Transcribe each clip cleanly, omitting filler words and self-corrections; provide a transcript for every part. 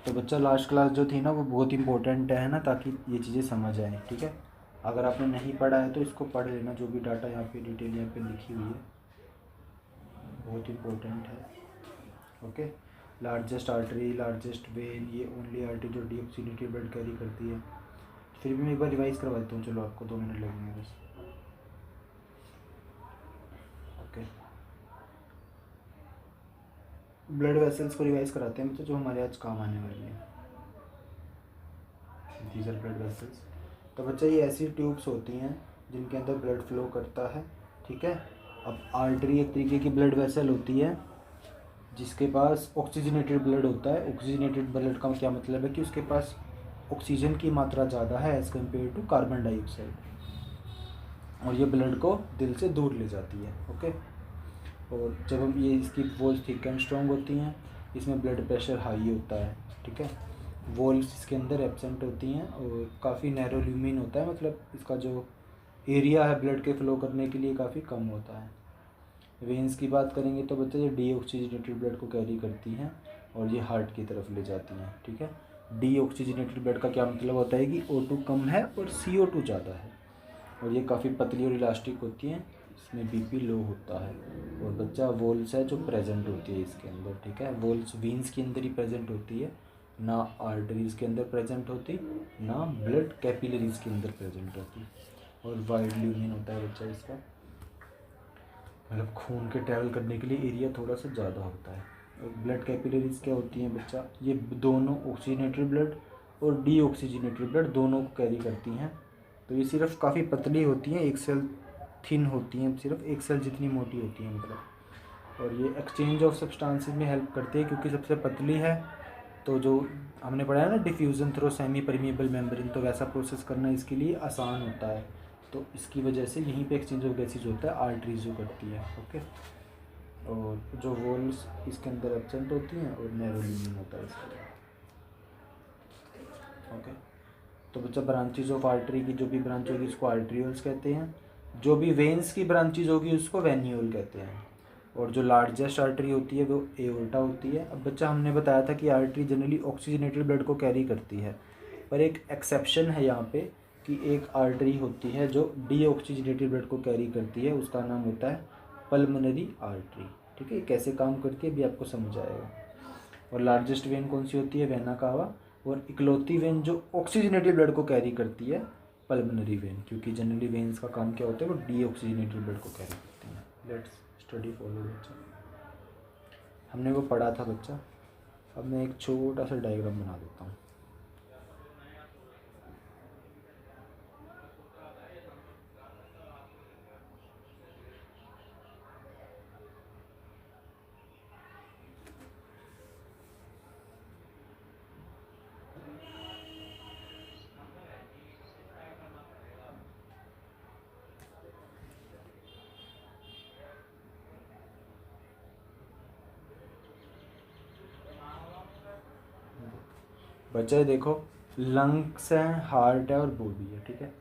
तो बच्चा last class जो थी ना वो बहुत इंपॉर्टेंट है ना, ताकि ये चीज़ें समझ आए, ठीक है। अगर आपने नहीं पढ़ा है तो इसको पढ़ लेना, जो भी डाटा यहाँ पे डिटेल यहाँ पे लिखी हुई है बहुत इंपॉर्टेंट है। Okay, largest artery, largest when, ये ओनली आर्टरी जो डीऑक्सीनेटेड ब्लड कैरी करती है। फिर भी मैं एक बार रिवाइज करवा देता हूँ, चलो आपको 2 मिनट लगेंगे बस। ओके, ब्लड वेसल्स को रिवाइज कराते हैं बच्चों, जो हमारे आज काम आने वाली है। These are blood vessels. तो बच्चा ये ऐसी ट्यूब्स होती हैं जिनके अंदर ब्लड फ्लो करता है, ठीक है। अब आर्टरी एक तरीके की ब्लड वेसल होती है जिसके पास ऑक्सीजनेटेड ब्लड होता है। ऑक्सीजनेटेड ब्लड का क्या मतलब है कि उसके पास ऑक्सीजन की मात्रा ज़्यादा है as compare to carbon dioxide, और ये ब्लड को दिल से दूर ले जाती है। ओके, और जब हम ये इसकी वॉल्स थिक एंड स्ट्रॉन्ग होती हैं, इसमें ब्लड प्रेशर हाई होता है, ठीक है। वॉल्स इसके अंदर एब्सेंट होती हैं और काफ़ी नैरो ल्यूमिन होता है, मतलब इसका जो एरिया है ब्लड के फ्लो करने के लिए काफ़ी कम होता है। वेन्स की बात करेंगे तो बच्चे ये डीऑक्सीजनेटेड ब्लड को कैरी करती हैं और ये हार्ट की तरफ ले जाती हैं, ठीक है। डीऑक्सीजनेटेड ब्लड का क्या मतलब होता है कि O2 कम है और CO2 ज़्यादा है, और ये काफ़ी पतली और इलास्टिक होती हैं, इसमें BP लो होता है। और बच्चा वोल्स है जो प्रेजेंट होती है इसके अंदर, ठीक है। वोल्स वीन्स के अंदर ही प्रेजेंट होती है, ना आर्टरीज़ के अंदर प्रेजेंट होती, ना ब्लड कैपिलरीज़ के अंदर प्रेजेंट होती। और वाइड ल्यूमिन होता है बच्चा इसका, मतलब खून के ट्रैवल करने के लिए एरिया थोड़ा सा ज़्यादा होता है। और ब्लड कैपिलरीज क्या होती हैं बच्चा, ये दोनों ऑक्सीजनेटेड ब्लड और डीऑक्सीजनेटेड ब्लड दोनों को कैरी करती हैं। तो ये सिर्फ काफ़ी पतली होती हैं, एक सेल थिन होती हैं, सिर्फ एक सेल जितनी मोटी होती हैं मतलब। और ये एक्सचेंज ऑफ सब्सटेंसेस में हेल्प करती है क्योंकि सबसे पतली है। तो जो हमने पढ़ा है ना diffusion through semi permeable membrane, तो वैसा प्रोसेस करना इसके लिए आसान होता है। तो इसकी वजह से यहीं पे एक्सचेंज ऑफ गैसेज होता है, आर्टरीज जो करती है। ओके, और जो वॉल्स इसके अंदर एब्सेंट होती हैं और नैरो ल्यूमिन होता है इसके लिए। ओके, तो बच्चा ब्रांचेज ऑफ आर्टरी की जो भी ब्रांच होगी उसको आर्ट्रियोल्स कहते हैं, जो भी वेन्स की ब्रांचेज होगी उसको वेन्यूल कहते हैं, और जो लार्जेस्ट आर्टरी होती है वो एओर्टा होती है। अब बच्चा हमने बताया था कि आर्टरी जनरली ऑक्सीजनेटेड ब्लड को कैरी करती है, पर एक एक्सेप्शन है यहाँ पे कि एक आर्टरी होती है जो डीऑक्सीजनेटेड ब्लड को कैरी करती है, उसका नाम होता है पल्मोनरी आर्टरी, ठीक है। कैसे काम करती है भी आपको समझ आएगा। और लार्जेस्ट वेन कौन सी होती है, वेना कावा। और इकलौती वेन जो ऑक्सीजनेटेड ब्लड को कैरी करती है, पल्मोनरी वेन, क्योंकि जनरली वेन्स का काम क्या होता है, वो डीऑक्सीजनेटेड ब्लड को कैरी करती हैं। लेट्स स्टडी फॉलो बच्चा, हमने वो पढ़ा था बच्चा। अब मैं एक छोटा सा डायग्राम बना देता हूँ। बच्चा देखो, लंग्स हैं, हार्ट है और बॉडी है, ठीक है।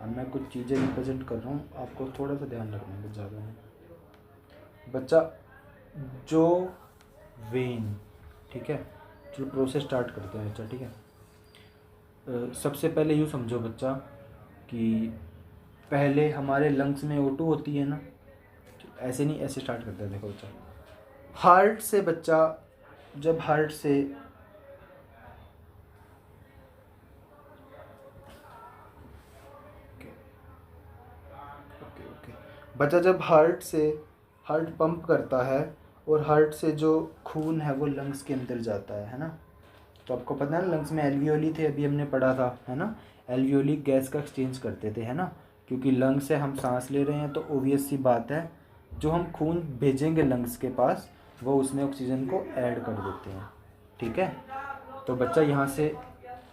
अब मैं कुछ चीज़ें रिप्रेजेंट कर रहा हूँ, आपको थोड़ा सा ध्यान रखना है, ज़्यादा नहीं। बच्चा जो वेन, ठीक है, चलो प्रोसेस स्टार्ट करते हैं बच्चा, ठीक है। सबसे पहले यूँ समझो बच्चा कि पहले हमारे लंग्स में O2 होती है ना, ऐसे नहीं, ऐसे स्टार्ट करते हैं। देखो बच्चा, हार्ट से बच्चा, जब हार्ट से बच्चा जब हार्ट पंप करता है और हार्ट से जो खून है वो लंग्स के अंदर जाता है ना। तो आपको पता है ना, लंग्स में एल्वियोली थे, अभी हमने पढ़ा था, है ना। एल्वियोली गैस का एक्सचेंज करते थे, है ना, क्योंकि लंग्स से हम सांस ले रहे हैं तो ओबियस सी बात है जो हम खून भेजेंगे लंग्स के पास वो उसमें ऑक्सीजन को ऐड कर देते हैं, ठीक है। तो बच्चा यहाँ से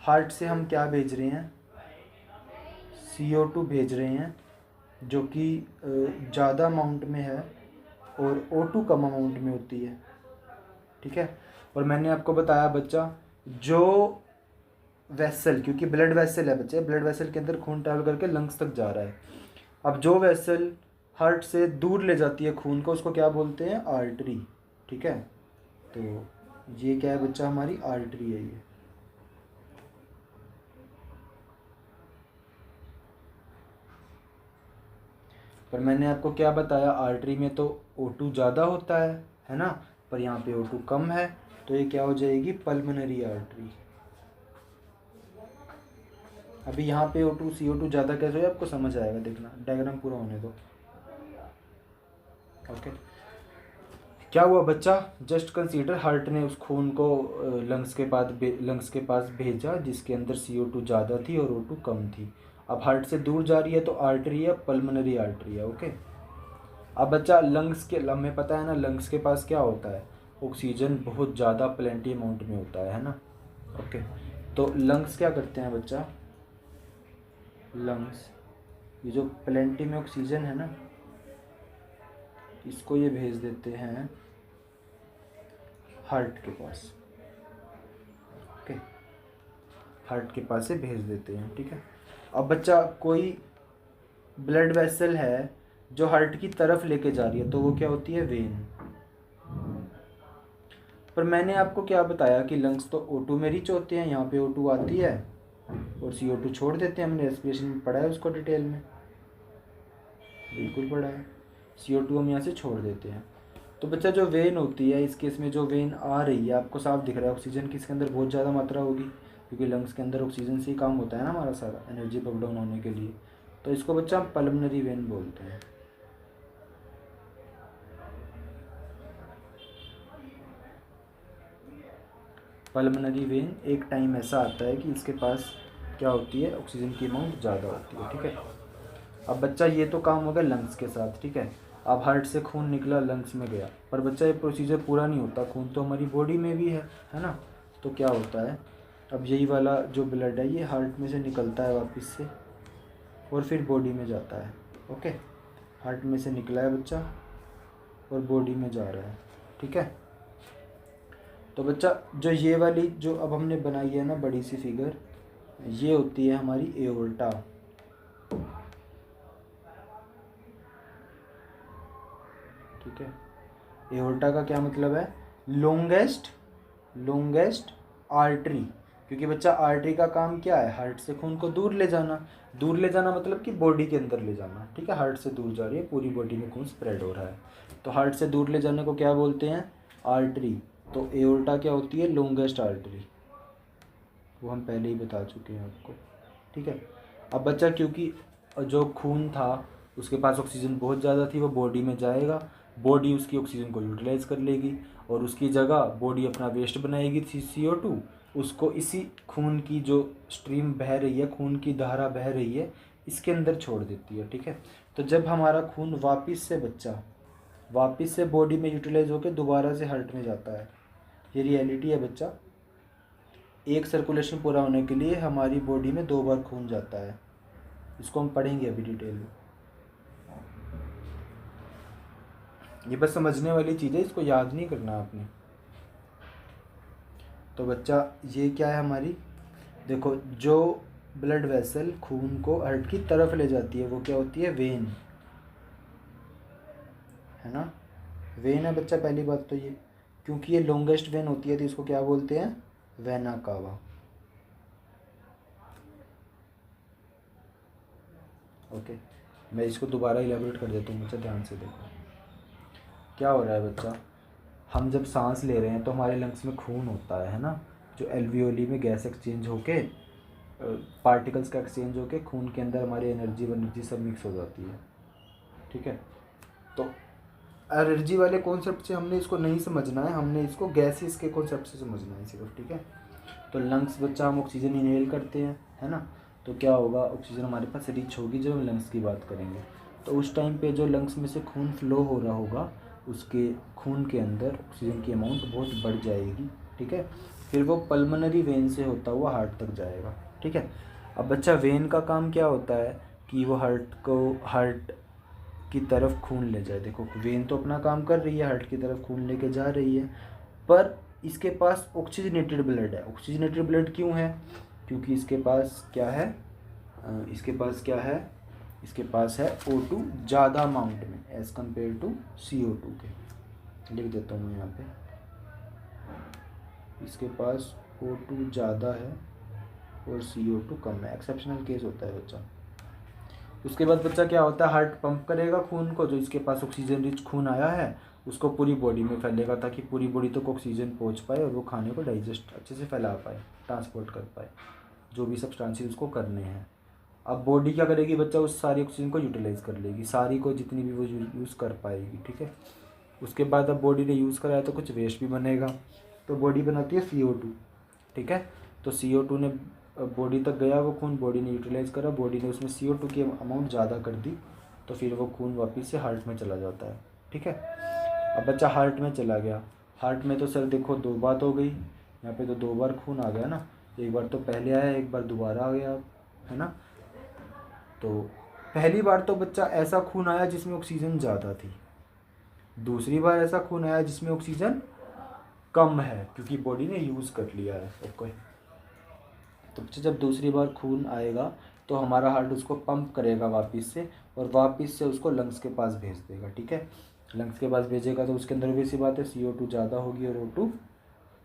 हार्ट से हम क्या भेज रहे हैं, CO2 भेज रहे हैं, जो कि ज़्यादा अमाउंट में है और O2 कम अमाउंट में होती है, ठीक है। और मैंने आपको बताया बच्चा, जो वेसल, क्योंकि ब्लड वेसल है बच्चे, ब्लड वेसल के अंदर खून ट्रैवल करके लंग्स तक जा रहा है। अब जो वेसल हार्ट से दूर ले जाती है खून को उसको क्या बोलते हैं, आर्टरी, ठीक है। तो ये क्या है बच्चा, हमारी आर्टरी है ये। पर मैंने आपको क्या बताया, आर्टरी में तो O2 ज़्यादा होता है ना, पर यहाँ पे O2 कम है, तो ये क्या हो जाएगी, पल्मोनरी आर्टरी। अभी यहाँ पे O2 CO2 ज़्यादा कैसे हो आपको समझ आएगा, देखना डायग्राम पूरा होने दो। ओके, क्या हुआ बच्चा, जस्ट कंसीडर हार्ट ने उस खून को लंग्स के पास भेजा जिसके अंदर CO2 ज़्यादा थी और O2 कम थी। अब हार्ट से दूर जा रही है तो आर्टरी है, पल्मोनरी आर्टरी है। ओके, अब बच्चा लंग्स के, हमें पता है ना लंग्स के पास क्या होता है, ऑक्सीजन बहुत ज़्यादा प्लेंटी अमाउंट में होता है ना। ओके, तो लंग्स क्या करते हैं बच्चा, लंग्स ये जो प्लेंटी में ऑक्सीजन है ना, इसको ये भेज देते हैं हार्ट के पास। ओके, हार्ट के पास से भेज देते हैं, ठीक है। अब बच्चा कोई ब्लड वेसल है जो हार्ट की तरफ लेके जा रही है, तो वो क्या होती है, वेन। पर मैंने आपको क्या बताया कि लंग्स तो O2 में रिच होते हैं, यहाँ पे O2 आती है और CO2 छोड़ देते हैं। हमने रेस्पिरेशन में पढ़ा है उसको डिटेल में, बिल्कुल पढ़ा है। CO2 हम यहाँ से छोड़ देते हैं। तो बच्चा जो वेन होती है, इस केस में जो वेन आ रही है, आपको साफ दिख रहा है ऑक्सीजन की इसके अंदर बहुत ज़्यादा मात्रा होगी, क्योंकि लंग्स के अंदर ऑक्सीजन से ही काम होता है ना हमारा सारा एनर्जी ब्रेक डाउन होने के लिए। तो इसको बच्चा हम पल्मोनरी वेन बोलते हैं। पल्मोनरी वेन एक टाइम ऐसा आता है कि इसके पास क्या होती है, ऑक्सीजन की अमाउंट ज़्यादा होती है, ठीक है। अब बच्चा ये तो काम हो गया लंग्स के साथ, ठीक है। अब हार्ट से खून निकला लंग्स में गया, पर बच्चा ये प्रोसीजर पूरा नहीं होता, खून तो हमारी बॉडी में भी है ना। तो क्या होता है, अब यही वाला जो ब्लड है ये हार्ट में से निकलता है वापस से और फिर बॉडी में जाता है। ओके, हार्ट में से निकला है बच्चा और बॉडी में जा रहा है, ठीक है। तो बच्चा जो ये वाली जो अब हमने बनाई है ना बड़ी सी फिगर, ये होती है हमारी एओर्टा। ठीक है, एओर्टा का क्या मतलब है, लॉन्गेस्ट आर्टरी। क्योंकि बच्चा आर्टरी का काम क्या है, हार्ट से खून को दूर ले जाना। दूर ले जाना मतलब कि बॉडी के अंदर ले जाना, ठीक है। हार्ट से दूर जा रही है, पूरी बॉडी में खून स्प्रेड हो रहा है, तो हार्ट से दूर ले जाने को क्या बोलते हैं, आर्टरी। तो एओर्टा क्या होती है, लॉन्गेस्ट आर्टरी, वो हम पहले ही बता चुके हैं आपको, ठीक है। अब बच्चा क्योंकि जो खून था उसके पास ऑक्सीजन बहुत ज़्यादा थी, वो बॉडी में जाएगा, बॉडी उसकी ऑक्सीजन को यूटिलाइज कर लेगी और उसकी जगह बॉडी अपना वेस्ट बनाएगी CO2, उसको इसी खून की जो स्ट्रीम बह रही है, खून की धारा बह रही है, इसके अंदर छोड़ देती है, ठीक है। तो जब हमारा खून वापस से बॉडी में यूटिलाइज होकर दोबारा से हार्ट में जाता है, ये रियलिटी है बच्चा। एक सर्कुलेशन पूरा होने के लिए हमारी बॉडी में 2 बार खून जाता है, इसको हम पढ़ेंगे अभी डिटेल में। ये बस समझने वाली चीज़ है, इसको याद नहीं करना आपने। तो बच्चा ये क्या है हमारी, देखो जो ब्लड वेसल खून को हार्ट की तरफ ले जाती है वो क्या होती है, वेन, है ना। वेन है बच्चा, पहली बात तो ये, क्योंकि ये लॉन्गेस्ट वेन होती है तो इसको क्या बोलते हैं, वेना कावा। ओके, मैं इसको दोबारा इलेबोरेट कर देता हूँ बच्चा, ध्यान से देखो क्या हो रहा है बच्चा। हम जब सांस ले रहे हैं तो हमारे लंग्स में खून होता है ना, जो एल्वियोली में गैस एक्सचेंज होके, पार्टिकल्स का एक्सचेंज होके खून के अंदर हमारी एनर्जी सब मिक्स हो जाती है, ठीक है। तो एनर्जी वाले कॉन्सेप्ट से हमने इसको नहीं समझना है, हमने इसको गैसेस के कॉन्सेप्ट से समझना है सिर्फ, ठीक है। तो लंग्स बच्चा हम ऑक्सीजन इनहेल करते हैं, है ना, तो क्या होगा, ऑक्सीजन हमारे पास रिच होगी जब हम लंग्स की बात करेंगे। तो उस टाइम पे जो लंग्स में से खून फ्लो हो रहा होगा, उसके खून के अंदर ऑक्सीजन की अमाउंट बहुत बढ़ जाएगी, ठीक है। फिर वो पल्मोनरी वेन से होता हुआ हार्ट तक जाएगा, ठीक है। अब बच्चा वेन का काम क्या होता है कि वो हार्ट की तरफ खून ले जाए। देखो वेन तो अपना काम कर रही है, हार्ट की तरफ खून लेके जा रही है, पर इसके पास ऑक्सीजनेटेड ब्लड है। ऑक्सीजनेटेड ब्लड क्यों है, क्योंकि इसके पास क्या है, इसके पास है O2 ज़्यादा अमाउंट में एज़ कम्पेयर टू CO2 के। लिख देता हूँ मैं यहाँ पे, इसके पास O2 ज़्यादा है और CO2 कम है। एक्सेप्शनल केस होता है बच्चा। उसके बाद बच्चा क्या होता है, हार्ट पंप करेगा खून को, जो इसके पास ऑक्सीजन रिच खून आया है उसको पूरी बॉडी में फैलेगा, ताकि पूरी बॉडी तक ऑक्सीजन पहुंच पाए और वो खाने को डाइजेस्ट अच्छे से फैला पाए, ट्रांसपोर्ट कर पाए जो भी सब्सटेंसेस उसको करने हैं। अब बॉडी क्या करेगी बच्चा, उस सारी ऑक्सीजन को यूटिलाइज़ कर लेगी, सारी को जितनी भी वो यूज़ कर पाएगी। ठीक है, उसके बाद अब बॉडी ने यूज़ कराया तो कुछ वेस्ट भी बनेगा, तो बॉडी बनाती है CO2। ठीक है, तो CO2 ने बॉडी तक गया वो खून, बॉडी ने यूटिलाइज़ करा, बॉडी ने उसमें CO2 की अमाउंट ज़्यादा कर दी, तो फिर वो खून वापस से हार्ट में चला जाता है। ठीक है, अब बच्चा हार्ट में चला गया। हार्ट में तो सर देखो दो बात हो गई, यहाँ पे तो दो बार खून आ गया ना, एक बार तो पहले आया, एक बार दोबारा आ गया, है ना। तो पहली बार तो बच्चा ऐसा खून आया जिसमें ऑक्सीजन ज़्यादा थी, दूसरी बार ऐसा खून आया जिसमें ऑक्सीजन कम है क्योंकि बॉडी ने यूज़ कर लिया है। ओके, तो बच्चा जब दूसरी बार खून आएगा तो हमारा हार्ट उसको पंप करेगा वापस से, और वापस से उसको लंग्स के पास भेज देगा। ठीक है, लंग्स के पास भेजेगा तो उसके अंदर भी सी बात है, CO2 ज़्यादा होगी और O2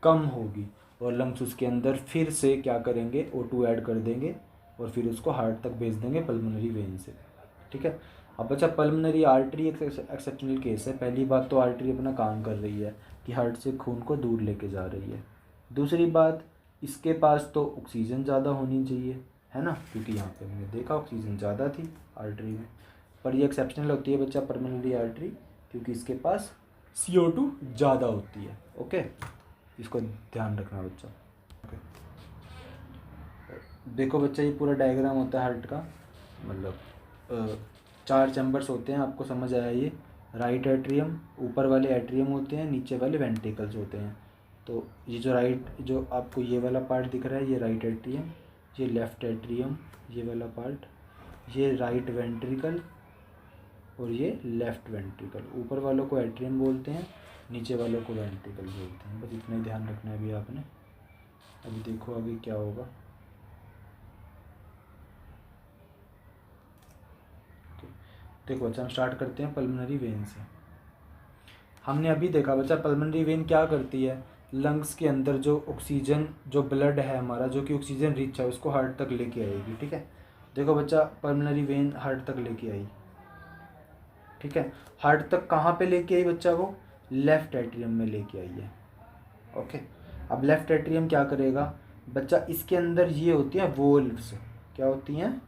कम होगी, और लंग्स उसके अंदर फिर से क्या करेंगे, O2 ऐड कर देंगे और फिर उसको हार्ट तक भेज देंगे पल्मोनरी वेन से। ठीक है, अब बच्चा पल्मोनरी आर्टरी एक एक्सेप्शनल केस है। पहली बात तो आर्टरी अपना काम कर रही है कि हार्ट से खून को दूर लेके जा रही है। दूसरी बात, इसके पास तो ऑक्सीजन ज़्यादा होनी चाहिए, है ना, क्योंकि यहाँ पे हमने देखा ऑक्सीजन ज़्यादा थी आर्टरी में, पर ये एक्सेप्शनल होती है बच्चा पल्मोनरी आर्टरी, क्योंकि इसके पास CO2 ज़्यादा होती है। ओके, इसको ध्यान रखना बच्चा। ओके, देखो बच्चा, ये पूरा डायग्राम होता है हार्ट का, मतलब 4 चैम्बर्स होते हैं, आपको समझ आया। ये राइट एट्रियम, ऊपर वाले एट्रियम होते हैं, नीचे वाले वेंट्रिकल्स होते हैं। तो ये जो जो आपको ये वाला पार्ट दिख रहा है, ये राइट एट्रियम, ये लेफ़्ट एट्रियम, ये वाला पार्ट, ये राइट वेंट्रिकल और ये लेफ़्ट वेंट्रिकल। ऊपर वालों को एट्रियम बोलते हैं, नीचे वालों को वेंट्रिकल बोलते हैं। बस इतना ही ध्यान रखना है अभी आपने। अभी देखो आगे क्या होगा। देखो बच्चा, हम स्टार्ट करते हैं पल्मोनरी वेन से। हमने अभी देखा बच्चा, पल्मोनरी वेन क्या करती है, लंग्स के अंदर जो ऑक्सीजन, जो ब्लड है हमारा, जो कि ऑक्सीजन रिच है, उसको हार्ट तक लेके आएगी। ठीक है, देखो बच्चा, पल्मोनरी वेन हार्ट तक लेके आई। ठीक है, हार्ट तक कहाँ पे लेके आई बच्चा, वो लेफ़्ट एट्रियम में लेके आई है। ओके, अब लेफ़्ट एट्रियम क्या करेगा बच्चा, इसके अंदर ये होती हैं वोल्व्स। क्या होती हैं,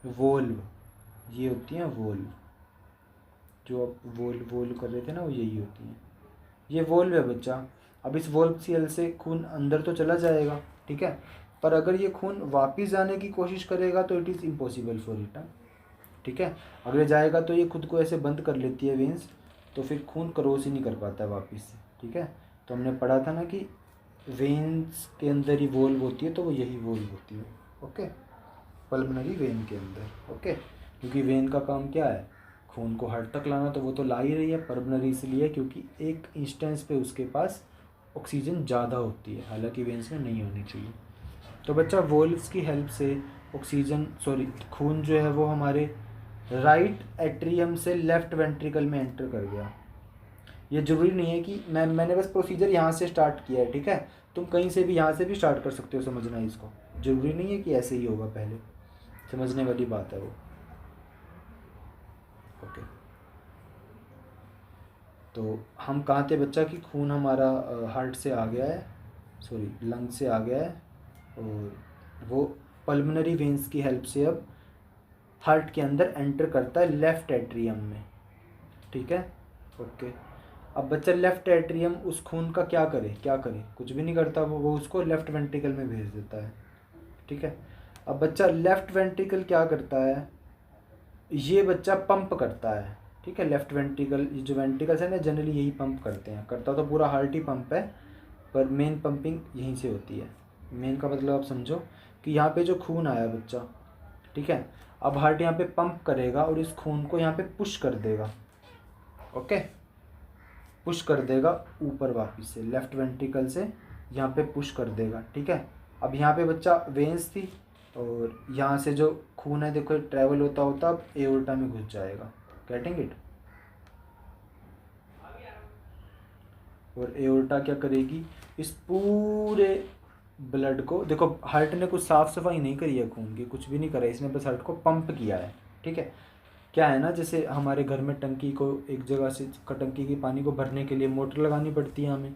वोल्व। ये होती हैं वोल्व, जो आप वोल्व कर रहे थे ना, वो यही होती हैं। ये वोल्व है बच्चा। अब इस वोल्व सेल से खून अंदर तो चला जाएगा, ठीक है, पर अगर ये खून वापस जाने की कोशिश करेगा तो it is impossible for it. ठीक है, अगर ये जाएगा तो ये खुद को ऐसे बंद कर लेती है वेंस, तो फिर खून क्रॉस ही नहीं कर पाता है वापस से। ठीक है, तो हमने पढ़ा था ना कि वेंस के अंदर ही वोल्व होती है, तो वो यही वोल्व होती है। ओके, पल्मोनरी वेन के अंदर। ओके, क्योंकि वेन का काम क्या है, खून को हार्ट तक लाना, तो वो तो ला ही रही है। पल्मोनरी इसलिए क्योंकि एक इंस्टेंस पे उसके पास ऑक्सीजन ज़्यादा होती है, हालांकि वेंस में नहीं होनी चाहिए। तो बच्चा, वोल्व्स की हेल्प से खून जो है वो हमारे राइट एट्रियम से लेफ़्ट वेंट्रिकल में एंटर कर गया। ये ज़रूरी नहीं है कि मैंने बस प्रोसीजर यहाँ से स्टार्ट किया है। ठीक है, तुम कहीं से भी यहाँ से भी स्टार्ट कर सकते हो, समझना है इसको। ज़रूरी नहीं है कि ऐसे ही होगा, पहले समझने वाली बात है वो। ओके, तो हम कहाँ थे बच्चा कि खून हमारा हार्ट से आ गया है, लंग से आ गया है, और वो पल्मोनरी वेंस की हेल्प से अब हार्ट के अंदर एंटर करता है लेफ़्ट एट्रियम में। ठीक है, ओके। अब बच्चा, लेफ़्ट एट्रियम उस खून का क्या करे, कुछ भी नहीं करता, वो उसको लेफ़्ट वेंट्रिकल में भेज देता है। ठीक है, अब बच्चा, लेफ़्ट वेंट्रिकल क्या करता है, ये बच्चा पंप करता है। ठीक है, लेफ़्ट वेंट्रिकल, ये जो वेंट्रिकल्स है ना, जनरली यही पंप करते हैं, करता तो पूरा हार्ट ही पंप है, पर मेन पंपिंग यहीं से होती है। मेन का मतलब आप समझो कि यहाँ पे जो खून आया बच्चा, ठीक है, अब हार्ट यहाँ पे पंप करेगा और इस खून को यहाँ पे पुश कर देगा। ओके, पुश कर देगा ऊपर वापस से, लेफ़्ट वेंट्रिकल से यहाँ पे पुश कर देगा। ठीक है, अब यहाँ पे बच्चा वेंस थी, और यहाँ से जो खून है देखो ट्रैवल होता होता अब एओर्टा में घुस जाएगा। Getting it. और एओर्टा क्या करेगी, इस पूरे ब्लड को, देखो हार्ट ने कुछ साफ़ सफाई नहीं करी है खून की, कुछ भी नहीं करा, इसने बस हार्ट को पंप किया है। ठीक है, क्या है ना, जैसे हमारे घर में टंकी को एक जगह से टंकी की पानी को भरने के लिए मोटर लगानी पड़ती है हमें,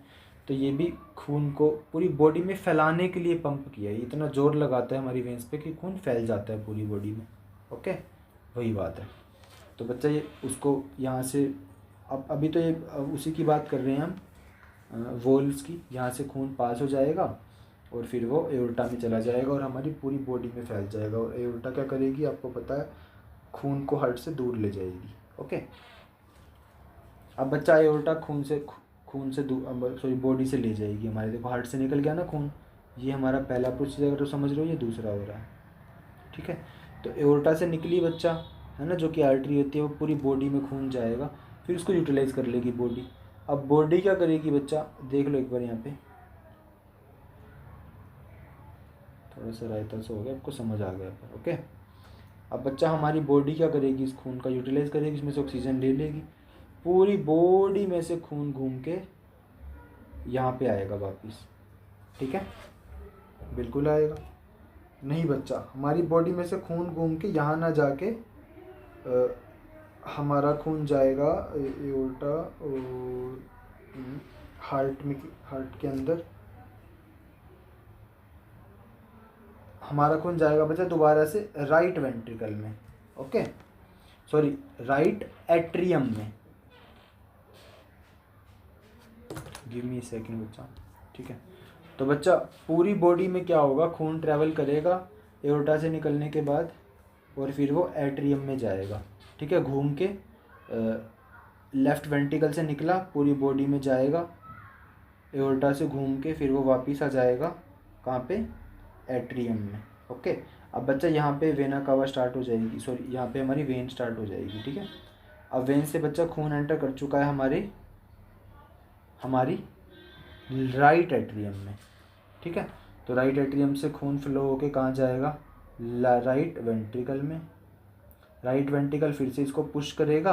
तो ये भी खून को पूरी बॉडी में फैलाने के लिए पंप किया है। इतना ज़ोर लगाता है हमारी वेंस पे कि खून फैल जाता है पूरी बॉडी में। ओके, वही बात है। तो बच्चा ये उसको यहाँ से, अब अभी तो ये उसी की बात कर रहे हैं हम, वोल्व्स की, यहाँ से खून पास हो जाएगा और फिर वो एओर्टा में चला जाएगा और हमारी पूरी बॉडी में फैल जाएगा। और एओर्टा क्या करेगी, आपको पता है, खून को हार्ट से दूर ले जाएगी। ओके, अब बच्चा एओर्टा खून से दूर, सॉरी बॉडी से ले जाएगी हमारे, देखो हार्ट से निकल गया ना खून, ये हमारा पहला प्रोसीजर, तो समझ रहे हो, ये दूसरा हो रहा है। ठीक है, तो एओर्टा से निकली बच्चा, है ना, जो कि आर्टरी होती है, वो पूरी बॉडी में खून जाएगा, फिर उसको यूटिलाइज कर लेगी बॉडी। अब बॉडी क्या करेगी बच्चा, देख लो एक बार यहाँ पे, थोड़ा सा रायता सा हो गया, आपको समझ आ गया पर। ओके, अब बच्चा हमारी बॉडी क्या करेगी, इस खून का यूटिलाइज करेगी, इसमें से ऑक्सीजन ले लेगी, पूरी बॉडी में से खून घूम के यहाँ पे आएगा वापस। ठीक है, बिल्कुल आएगा नहीं बच्चा, हमारी बॉडी में से खून घूम के यहाँ ना जाके हमारा खून जाएगा एओर्टा और हार्ट में, हार्ट के अंदर हमारा खून जाएगा बच्चा दोबारा से राइट वेंट्रिकल में। ओके, सॉरी राइट एट्रियम में। गिव मी सेकंड बच्चा। ठीक है, तो बच्चा पूरी बॉडी में क्या होगा, खून ट्रैवल करेगा एओर्टा से निकलने के बाद और फिर वो एट्रियम में जाएगा। ठीक है, घूम के लेफ़्ट वेंट्रिकल से निकला, पूरी बॉडी में जाएगा, एओर्टा से घूम के फिर वो वापस आ जाएगा कहाँ पे, एट्रियम में। ओके, अब बच्चा यहाँ पे वेना कावा स्टार्ट हो जाएगी, सॉरी यहाँ पे हमारी वेन स्टार्ट हो जाएगी। ठीक है, अब वेन से बच्चा खून एंटर कर चुका है हमारी राइट एट्रियम में। ठीक है, तो राइट एट्रियम से खून फ्लो होके कहाँ जाएगा, राइट वेंट्रिकल में। राइट वेंट्रिकल फिर से इसको पुश करेगा।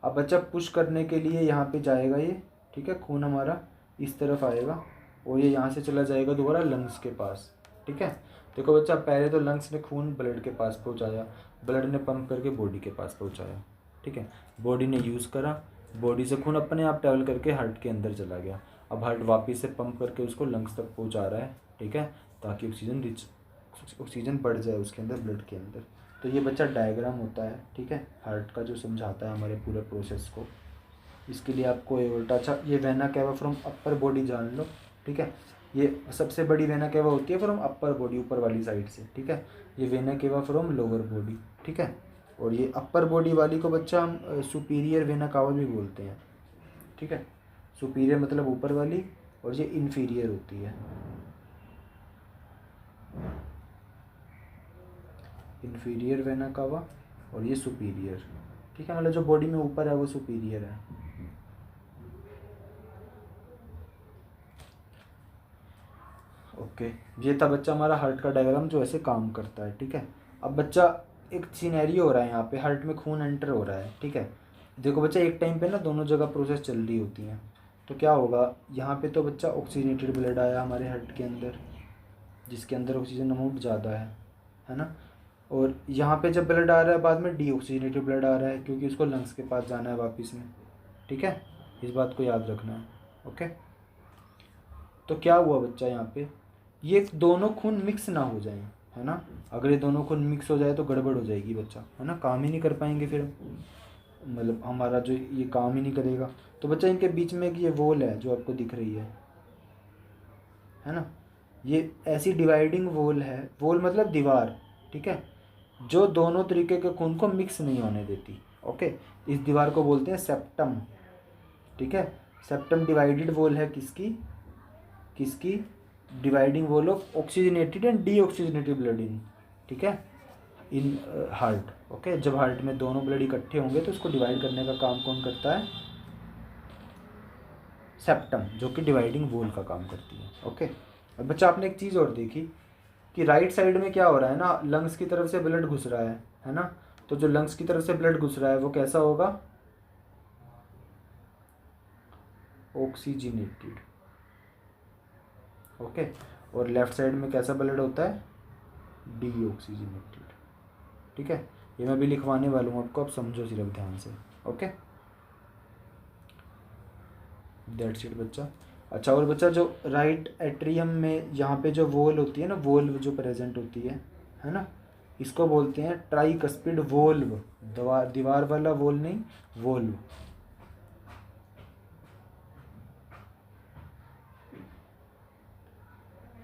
अब बच्चा पुश करने के लिए यहाँ पे जाएगा ये, ठीक है, खून हमारा इस तरफ आएगा और ये यहाँ से चला जाएगा दोबारा लंग्स के पास। ठीक है, देखो बच्चा, पहले तो लंग्स ने खून ब्लड के पास पहुँचाया, ब्लड ने पंप करके बॉडी के पास पहुँचाया। ठीक है, बॉडी ने यूज़ करा, बॉडी से खून अपने आप ट्रैवल करके हार्ट के अंदर चला गया। अब हार्ट वापस से पंप करके उसको लंग्स तक पहुँचा रहा है। ठीक है, ताकि ऑक्सीजन बढ़ जाए उसके अंदर, ब्लड के अंदर। तो ये बच्चा डायग्राम होता है, ठीक है, हार्ट का, जो समझाता है हमारे पूरे प्रोसेस को। इसके लिए आपको एओर्टा, अच्छा ये vena cava from upper body जान लो। ठीक है, ये सबसे बड़ी वेना कैवा होती है फ्रॉम अपर बॉडी, ऊपर वाली साइड से। ठीक है, ये vena cava from lower body. ठीक है, और ये अपर बॉडी वाली को बच्चा हम सुपीरियर वेना कावा भी बोलते हैं। ठीक है, सुपीरियर मतलब ऊपर वाली, और ये इन्फीरियर होती है, इन्फीरियर वेना कावा, और ये सुपीरियर। ठीक है, मतलब जो बॉडी में ऊपर है वो सुपीरियर है। ओके, ये था बच्चा हमारा हार्ट का डायग्राम जो ऐसे काम करता है। ठीक है, अब बच्चा एक सिनेरियो हो रहा है, यहाँ पे हार्ट में खून एंटर हो रहा है। ठीक है, देखो बच्चा, एक टाइम पे ना दोनों जगह प्रोसेस चल रही होती हैं, तो क्या होगा, यहाँ पे तो बच्चा ऑक्सीजनेटेड ब्लड आया हमारे हार्ट के अंदर, जिसके अंदर ऑक्सीजन अमाउंट ज़्यादा है ना, और यहाँ पे जब ब्लड आ रहा है बाद में डीऑक्सीजनेटेड ब्लड आ रहा है, क्योंकि उसको लंग्स के पास जाना है वापस में। ठीक है, इस बात को याद रखना है। ओके, तो क्या हुआ बच्चा, यहाँ पे ये दोनों खून मिक्स ना हो जाएं, है ना, अगर ये दोनों खून मिक्स हो जाए तो गड़बड़ हो जाएगी बच्चा, है ना, काम ही नहीं कर पाएंगे फिर, मतलब हमारा जो ये काम ही नहीं करेगा। तो बच्चा इनके बीच में एक ये वॉल है जो आपको दिख रही है ना, ये ऐसी डिवाइडिंग वॉल है, वॉल मतलब दीवार। ठीक है, जो दोनों तरीके के खून को मिक्स नहीं होने देती। ओके, इस दीवार को बोलते हैं सेप्टम। ठीक है, सेप्टम डिवाइडेड वॉल है किसकी dividing wall of oxygenated and deoxygenated blood in, ठीक है, इन हार्ट। ओके, जब हार्ट में दोनों ब्लड इकट्ठे होंगे तो उसको डिवाइड करने का काम कौन करता है, सेप्टम, जो कि डिवाइडिंग वॉल का काम करती है। ओके, अब बच्चा आपने एक चीज़ और देखी कि राइट साइड में क्या हो रहा है ना, लंग्स की तरफ से ब्लड घुस रहा है ना, तो जो लंग्स की तरफ से ब्लड घुस रहा है वो कैसा होगा, ऑक्सीजनेटेड। ओके, और लेफ्ट साइड में कैसा ब्लड होता है, डीऑक्सीजनेटेड। ठीक है, ये मैं भी लिखवाने वाला हूँ आपको, आप समझो सिर्फ ध्यान से। ओके, दैट्स इट बच्चा। अच्छा, और बच्चा जो राइट एट्रियम में यहाँ पे जो वॉल होती है ना, वोल्व जो प्रेजेंट होती है ना, इसको बोलते हैं ट्राइकस्पिड वोल्व। दीवार वाला वोल नहीं, वोल्व।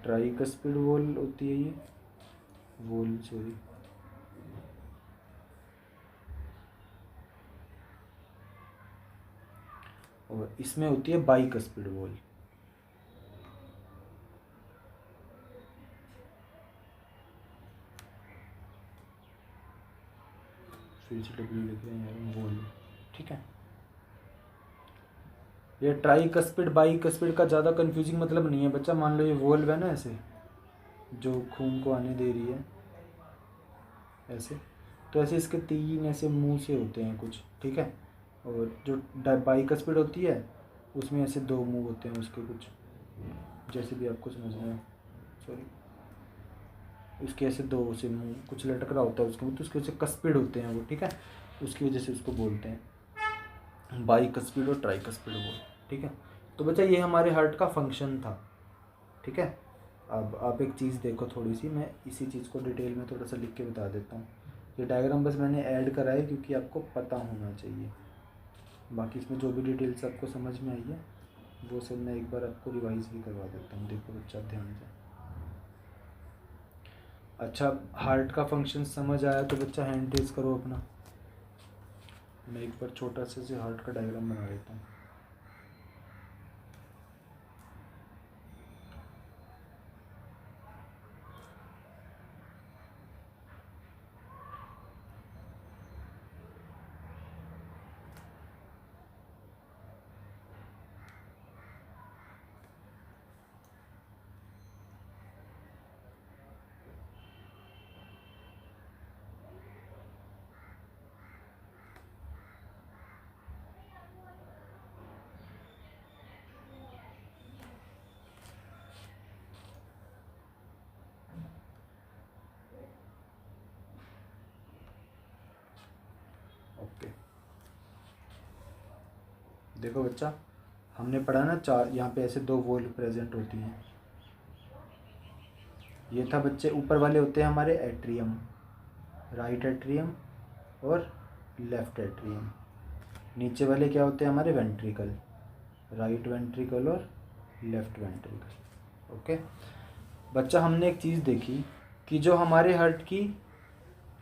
ट्राइकस्पिड वोल होती है ये, वोल सॉरी। और इसमें होती है बाइकस्पिड वोल। फिर से डब्ल्यू लिख रहे हैं यार, वोल। ठीक है, ये ट्राइकस्पिड बाइकस्पिड का ज़्यादा कंफ्यूजिंग मतलब नहीं है बच्चा। मान लो ये वोल्व है ना, ऐसे जो खून को आने दे रही है ऐसे, तो ऐसे इसके 3 ऐसे मुंह से होते हैं कुछ। ठीक है, और जो बाइकस्पिड होती है उसमें ऐसे 2 मुंह होते हैं उसके कुछ, जैसे भी आपको समझ में, सॉरी, उसके ऐसे 2 से मुंह कुछ लटक रहा होता है उसके मुँह, तो उसके वजह से कस्पिड होते हैं वो। ठीक है, उसकी वजह से उसको बोलते हैं बाइकस्पिड और ट्राइकस्पिड वो। ठीक है, तो बच्चा ये हमारे हार्ट का फंक्शन था। ठीक है, अब आप एक चीज़ देखो थोड़ी सी, मैं इसी चीज़ को डिटेल में थोड़ा सा लिख के बता देता हूँ। ये डायग्राम बस मैंने ऐड करा है क्योंकि आपको पता होना चाहिए। बाकी इसमें जो भी डिटेल्स आपको समझ में आई है वो सब मैं एक बार आपको रिवाइज भी करवा देता हूँ। देखो बच्चा ध्यान से। अच्छा, हार्ट का फंक्शन समझ आया तो बच्चा हैंड रेज करो अपना। मैं एक बार छोटा से हार्ट का डायग्राम बना लेता हूँ। ओके, देखो बच्चा, हमने पढ़ा ना 4, यहाँ पे ऐसे 2 वोल्व प्रेजेंट होती हैं। ये था बच्चे, ऊपर वाले होते हैं हमारे एट्रियम, राइट एट्रियम और लेफ्ट एट्रियम। नीचे वाले क्या होते हैं हमारे, वेंट्रिकल, राइट वेंट्रिकल और लेफ्ट वेंट्रिकल। ओके बच्चा, हमने एक चीज़ देखी कि जो हमारे हार्ट की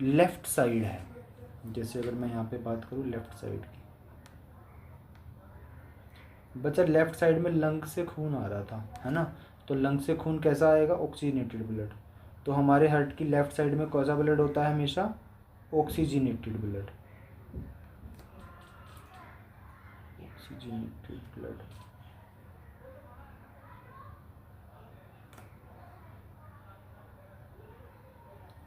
लेफ्ट साइड है, जैसे अगर मैं यहाँ पे बात करूँ लेफ्ट साइड की, बच्चा लेफ्ट साइड में लंग से खून आ रहा था, है ना, तो लंग से खून कैसा आएगा, ऑक्सीजनेटेड ब्लड। तो हमारे हार्ट की लेफ्ट साइड में कौन सा ब्लड होता है हमेशा, ऑक्सीजनेटेड ब्लड, ऑक्सीजनेटेड ब्लड।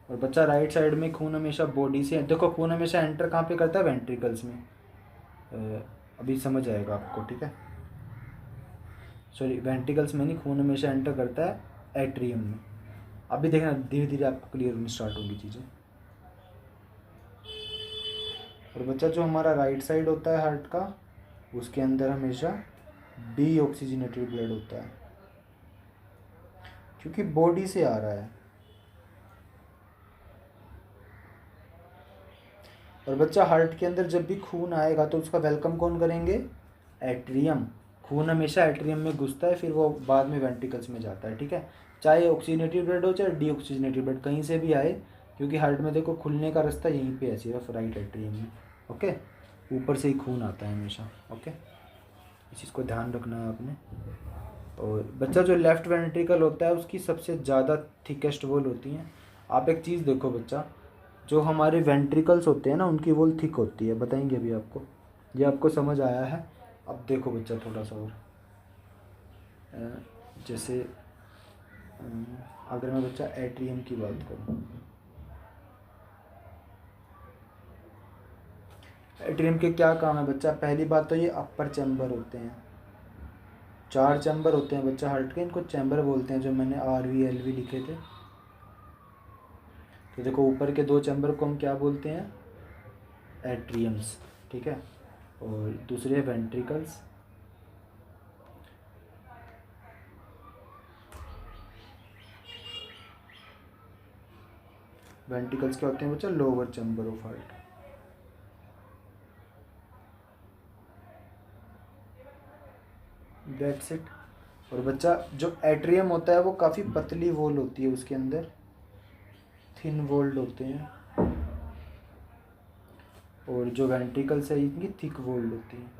और बच्चा राइट साइड में खून हमेशा बॉडी से, देखो खून हमेशा एंटर कहाँ पे करता है, वेंट्रिकल्स में। अभी समझ आएगा आपको। ठीक है, सॉरी वेंट्रिकल्स में नहीं, खून हमेशा एंटर करता है एट्रियम में। अभी देखना धीरे धीरे आपको क्लियर होनी स्टार्ट होगी चीज़ें। और बच्चा जो हमारा राइट साइड होता है हार्ट का, उसके अंदर हमेशा डीऑक्सीजनेटेड ब्लड होता है, क्योंकि बॉडी से आ रहा है। और बच्चा हार्ट के अंदर जब भी खून आएगा तो उसका वेलकम कौन करेंगे, एट्रियम। खून हमेशा एट्रियम में घुसता है, फिर वो बाद में वेंट्रिकल्स में जाता है। ठीक है, चाहे ऑक्सीजनेटेड ब्लड हो चाहे डीऑक्सीजनेटेड ब्लड, कहीं से भी आए, क्योंकि हार्ट में देखो खुलने का रास्ता यहीं पे है, सिर्फ राइट एट्रियम में। ओके, ऊपर से ही खून आता है हमेशा। ओके, इस चीज़ को ध्यान रखना है आपने। और बच्चा जो लेफ्ट वेंट्रिकल होता है उसकी सबसे ज़्यादा थिकेस्ट वॉल होती हैं। आप एक चीज़ देखो बच्चा, जो हमारे वेंट्रिकल्स होते हैं ना उनकी वॉल थिक होती है, बताएंगे अभी आपको, ये आपको समझ आया है। अब देखो बच्चा थोड़ा सा और, जैसे अगर मैं बच्चा एट्रियम की बात करूँ, एट्रियम के क्या काम है बच्चा, पहली बात तो ये अपर चैम्बर होते हैं, 4 चैम्बर होते हैं बच्चा हार्ट के, इनको चैम्बर बोलते हैं, जो मैंने RV LV लिखे थे। तो देखो ऊपर के 2 चैम्बर को हम क्या बोलते हैं, एट्रियम्स, ठीक है, और दूसरे वेंट्रिकल्स। वेंट्रिकल्स क्या होते हैं बच्चा, lower chamber of heart. That's it. और बच्चा जो एट्रियम होता है वो काफ़ी पतली वॉल होती है, उसके अंदर थिन वॉल्ड होते हैं, और जो वेंट्रिकल्स है इनकी थिक वॉल्ड होती है।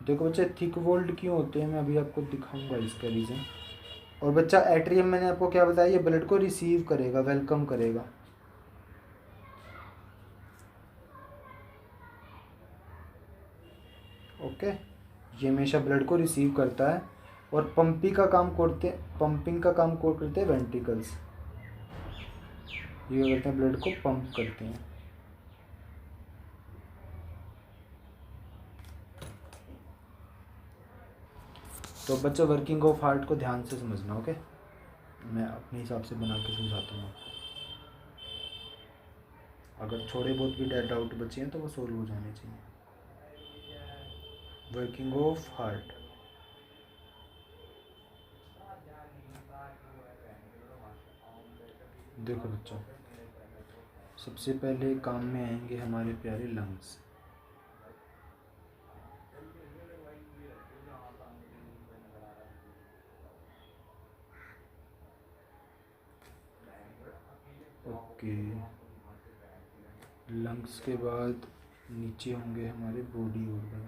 देखो बच्चा थिक वॉल्ड क्यों होते हैं, मैं अभी आपको दिखाऊंगा इसका रीज़न। और बच्चा एट्रियम मैंने आपको क्या बताया, ये ब्लड को रिसीव करेगा, वेलकम करेगा। ओके, ये हमेशा ब्लड को रिसीव करता है, और पंपिंग का काम करते हैं वेंट्रिकल्स। ये क्या करते हैं, ब्लड को पंप करते हैं। तो बच्चा वर्किंग ऑफ हार्ट को ध्यान से समझना। ओके, मैं अपने हिसाब से बना के समझाता हूँ आपको। अगर थोड़े बहुत भी डाउट बचे हैं तो वो सोल्व हो जाने चाहिए। वर्किंग ऑफ हार्ट, देखो बच्चों, सबसे पहले काम में आएंगे हमारे प्यारे लंग्स। ओके, लंग्स के बाद नीचे होंगे हमारे बॉडी ऑर्गन।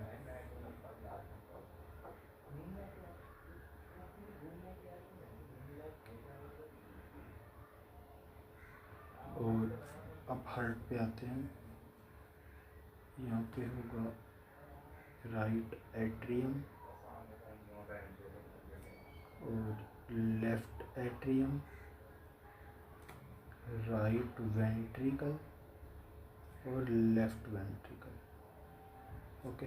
और अब हार्ट पे आते हैं, यहाँ पे होगा राइट एट्रियम और लेफ्ट एट्रियम, राइट वेंट्रिकल और लेफ्ट वेंट्रिकल। ओके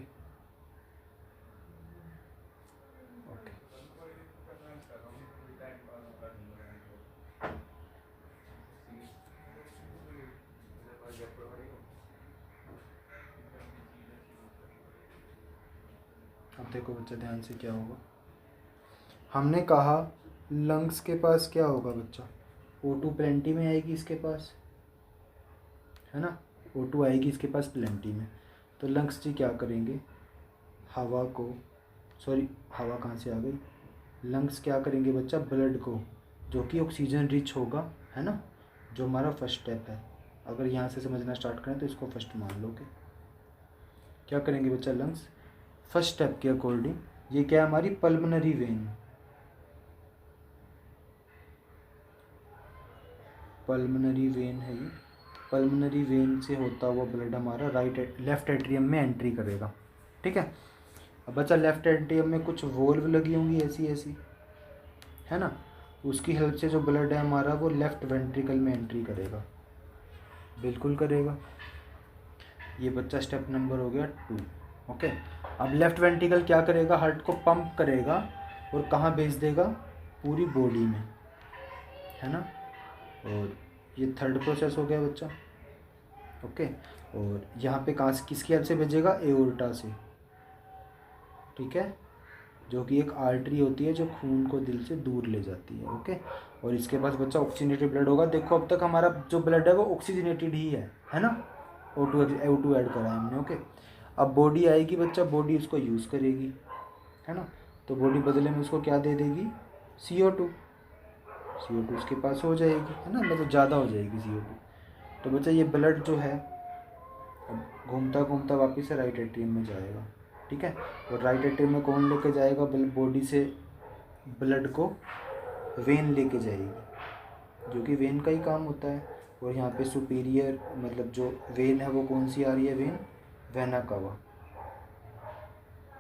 ओके, अब देखो बच्चा ध्यान से क्या होगा। हमने कहा लंग्स के पास क्या होगा बच्चा, O2 प्लेंटी में आएगी इसके पास, है ना, O2 आएगी इसके पास प्लेंटी में। तो लंग्स जी क्या करेंगे, हवा को, सॉरी हवा कहाँ से आ गई, लंग्स क्या करेंगे बच्चा, ब्लड को, जो कि ऑक्सीजन रिच होगा, है ना, जो हमारा फर्स्ट स्टेप है। अगर यहाँ से समझना स्टार्ट करें तो इसको फर्स्ट मान लो कि क्या करेंगे बच्चा, लंग्स फर्स्ट स्टेप के अकॉर्डिंग, ये क्या है हमारी पल्मोनरी वेन, पल्मोनरी वेन है ये, पल्मोनरी वेन से होता हुआ ब्लड हमारा लेफ्ट एट्रियम में एंट्री करेगा। ठीक है, अब बच्चा लेफ्ट एट्रियम में कुछ वोल्व लगी होंगी ऐसी ऐसी, है ना, उसकी हेल्प से जो ब्लड है हमारा वो लेफ्ट वेंट्रिकल में एंट्री करेगा, बिल्कुल करेगा। ये बच्चा स्टेप नंबर हो गया 2। ओके, अब लेफ्ट वेंट्रिकल क्या करेगा, हार्ट को पंप करेगा और कहाँ भेज देगा, पूरी बॉडी में, है ना। और ये थर्ड प्रोसेस हो गया बच्चा। ओके, और यहाँ पे कहाँ से, किसकी हेल्प से भेजेगा, एओर्टा से, ठीक है, जो कि एक आर्टरी होती है जो खून को दिल से दूर ले जाती है। ओके, और इसके पास बच्चा ऑक्सीजनेटेड ब्लड होगा। देखो अब तक हमारा जो ब्लड है वो ऑक्सीजनेटेड ही है ना, O2 ऐड करा है हमने। ओके, अब बॉडी आएगी बच्चा, बॉडी उसको यूज़ करेगी, है ना, तो बॉडी बदले में उसको क्या दे देगी, CO2 उसके पास हो जाएगी, है ना, मतलब ज़्यादा हो जाएगी CO2। तो बच्चा ये ब्लड जो है अब घूमता घूमता वापस से राइट एट्रियम में जाएगा। ठीक है, और राइट एट्रियम में कौन लेके जाएगा, बॉडी से ब्लड को वेन लेके जाएगी, जो कि वेन का ही काम होता है। और यहाँ पे सुपीरियर मतलब जो वेन है वो कौन सी आ रही है, वेन वेना कावा।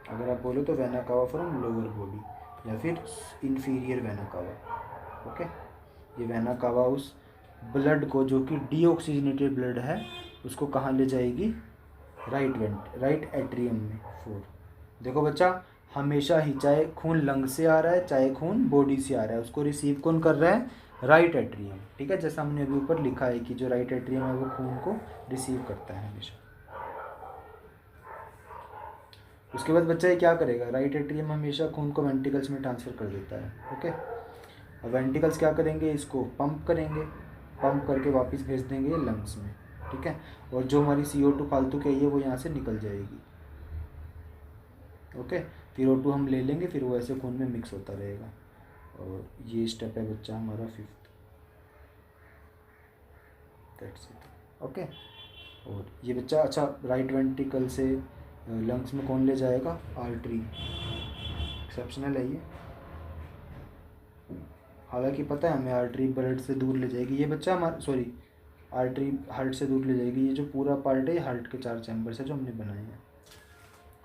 अगर आप बोलो तो vena cava from lower body, या फिर इन्फीरियर वेना कावा। ओके, ये वेना कावा उस ब्लड को, जो कि डीऑक्सीजनेटेड ब्लड है, उसको कहाँ ले जाएगी, राइट एट्रियम में 4। देखो बच्चा, हमेशा ही चाहे खून लंग से आ रहा है चाहे खून बॉडी से आ रहा है, उसको रिसीव कौन कर रहा है? Right atrium. ठीक है, जैसा हमने अभी ऊपर लिखा है कि जो राइट एट्रियम है वो खून को रिसीव करता है हमेशा। उसके बाद बच्चा ये क्या करेगा? राइट एट्रियम हमेशा खून को वेंट्रिकल्स में ट्रांसफ़र कर देता है। ओके, अब वेंट्रिकल्स क्या करेंगे? इसको पंप करेंगे, पंप करके वापस भेज देंगे लंग्स में। ठीक है, और जो हमारी CO2 फालतू की है वो यहाँ से निकल जाएगी। ओके, फिर O2 हम ले लेंगे, फिर वो ऐसे खून में मिक्स होता रहेगा। और ये स्टेप है बच्चा हमारा 5th। That's it. ओके, और ये बच्चा अच्छा राइट वेंट्रिकल से लंग्स में कौन ले जाएगा? आर्टरी। एक्सेप्शनल है ये, हालांकि पता है हमें आर्टरी ब्लड से दूर ले जाएगी। ये बच्चा हमारा सॉरी आर्टरी हार्ट से दूर ले जाएगी। ये जो पूरा पार्ट है हार्ट के 4 चैम्बर्स है जो हमने बनाए हैं।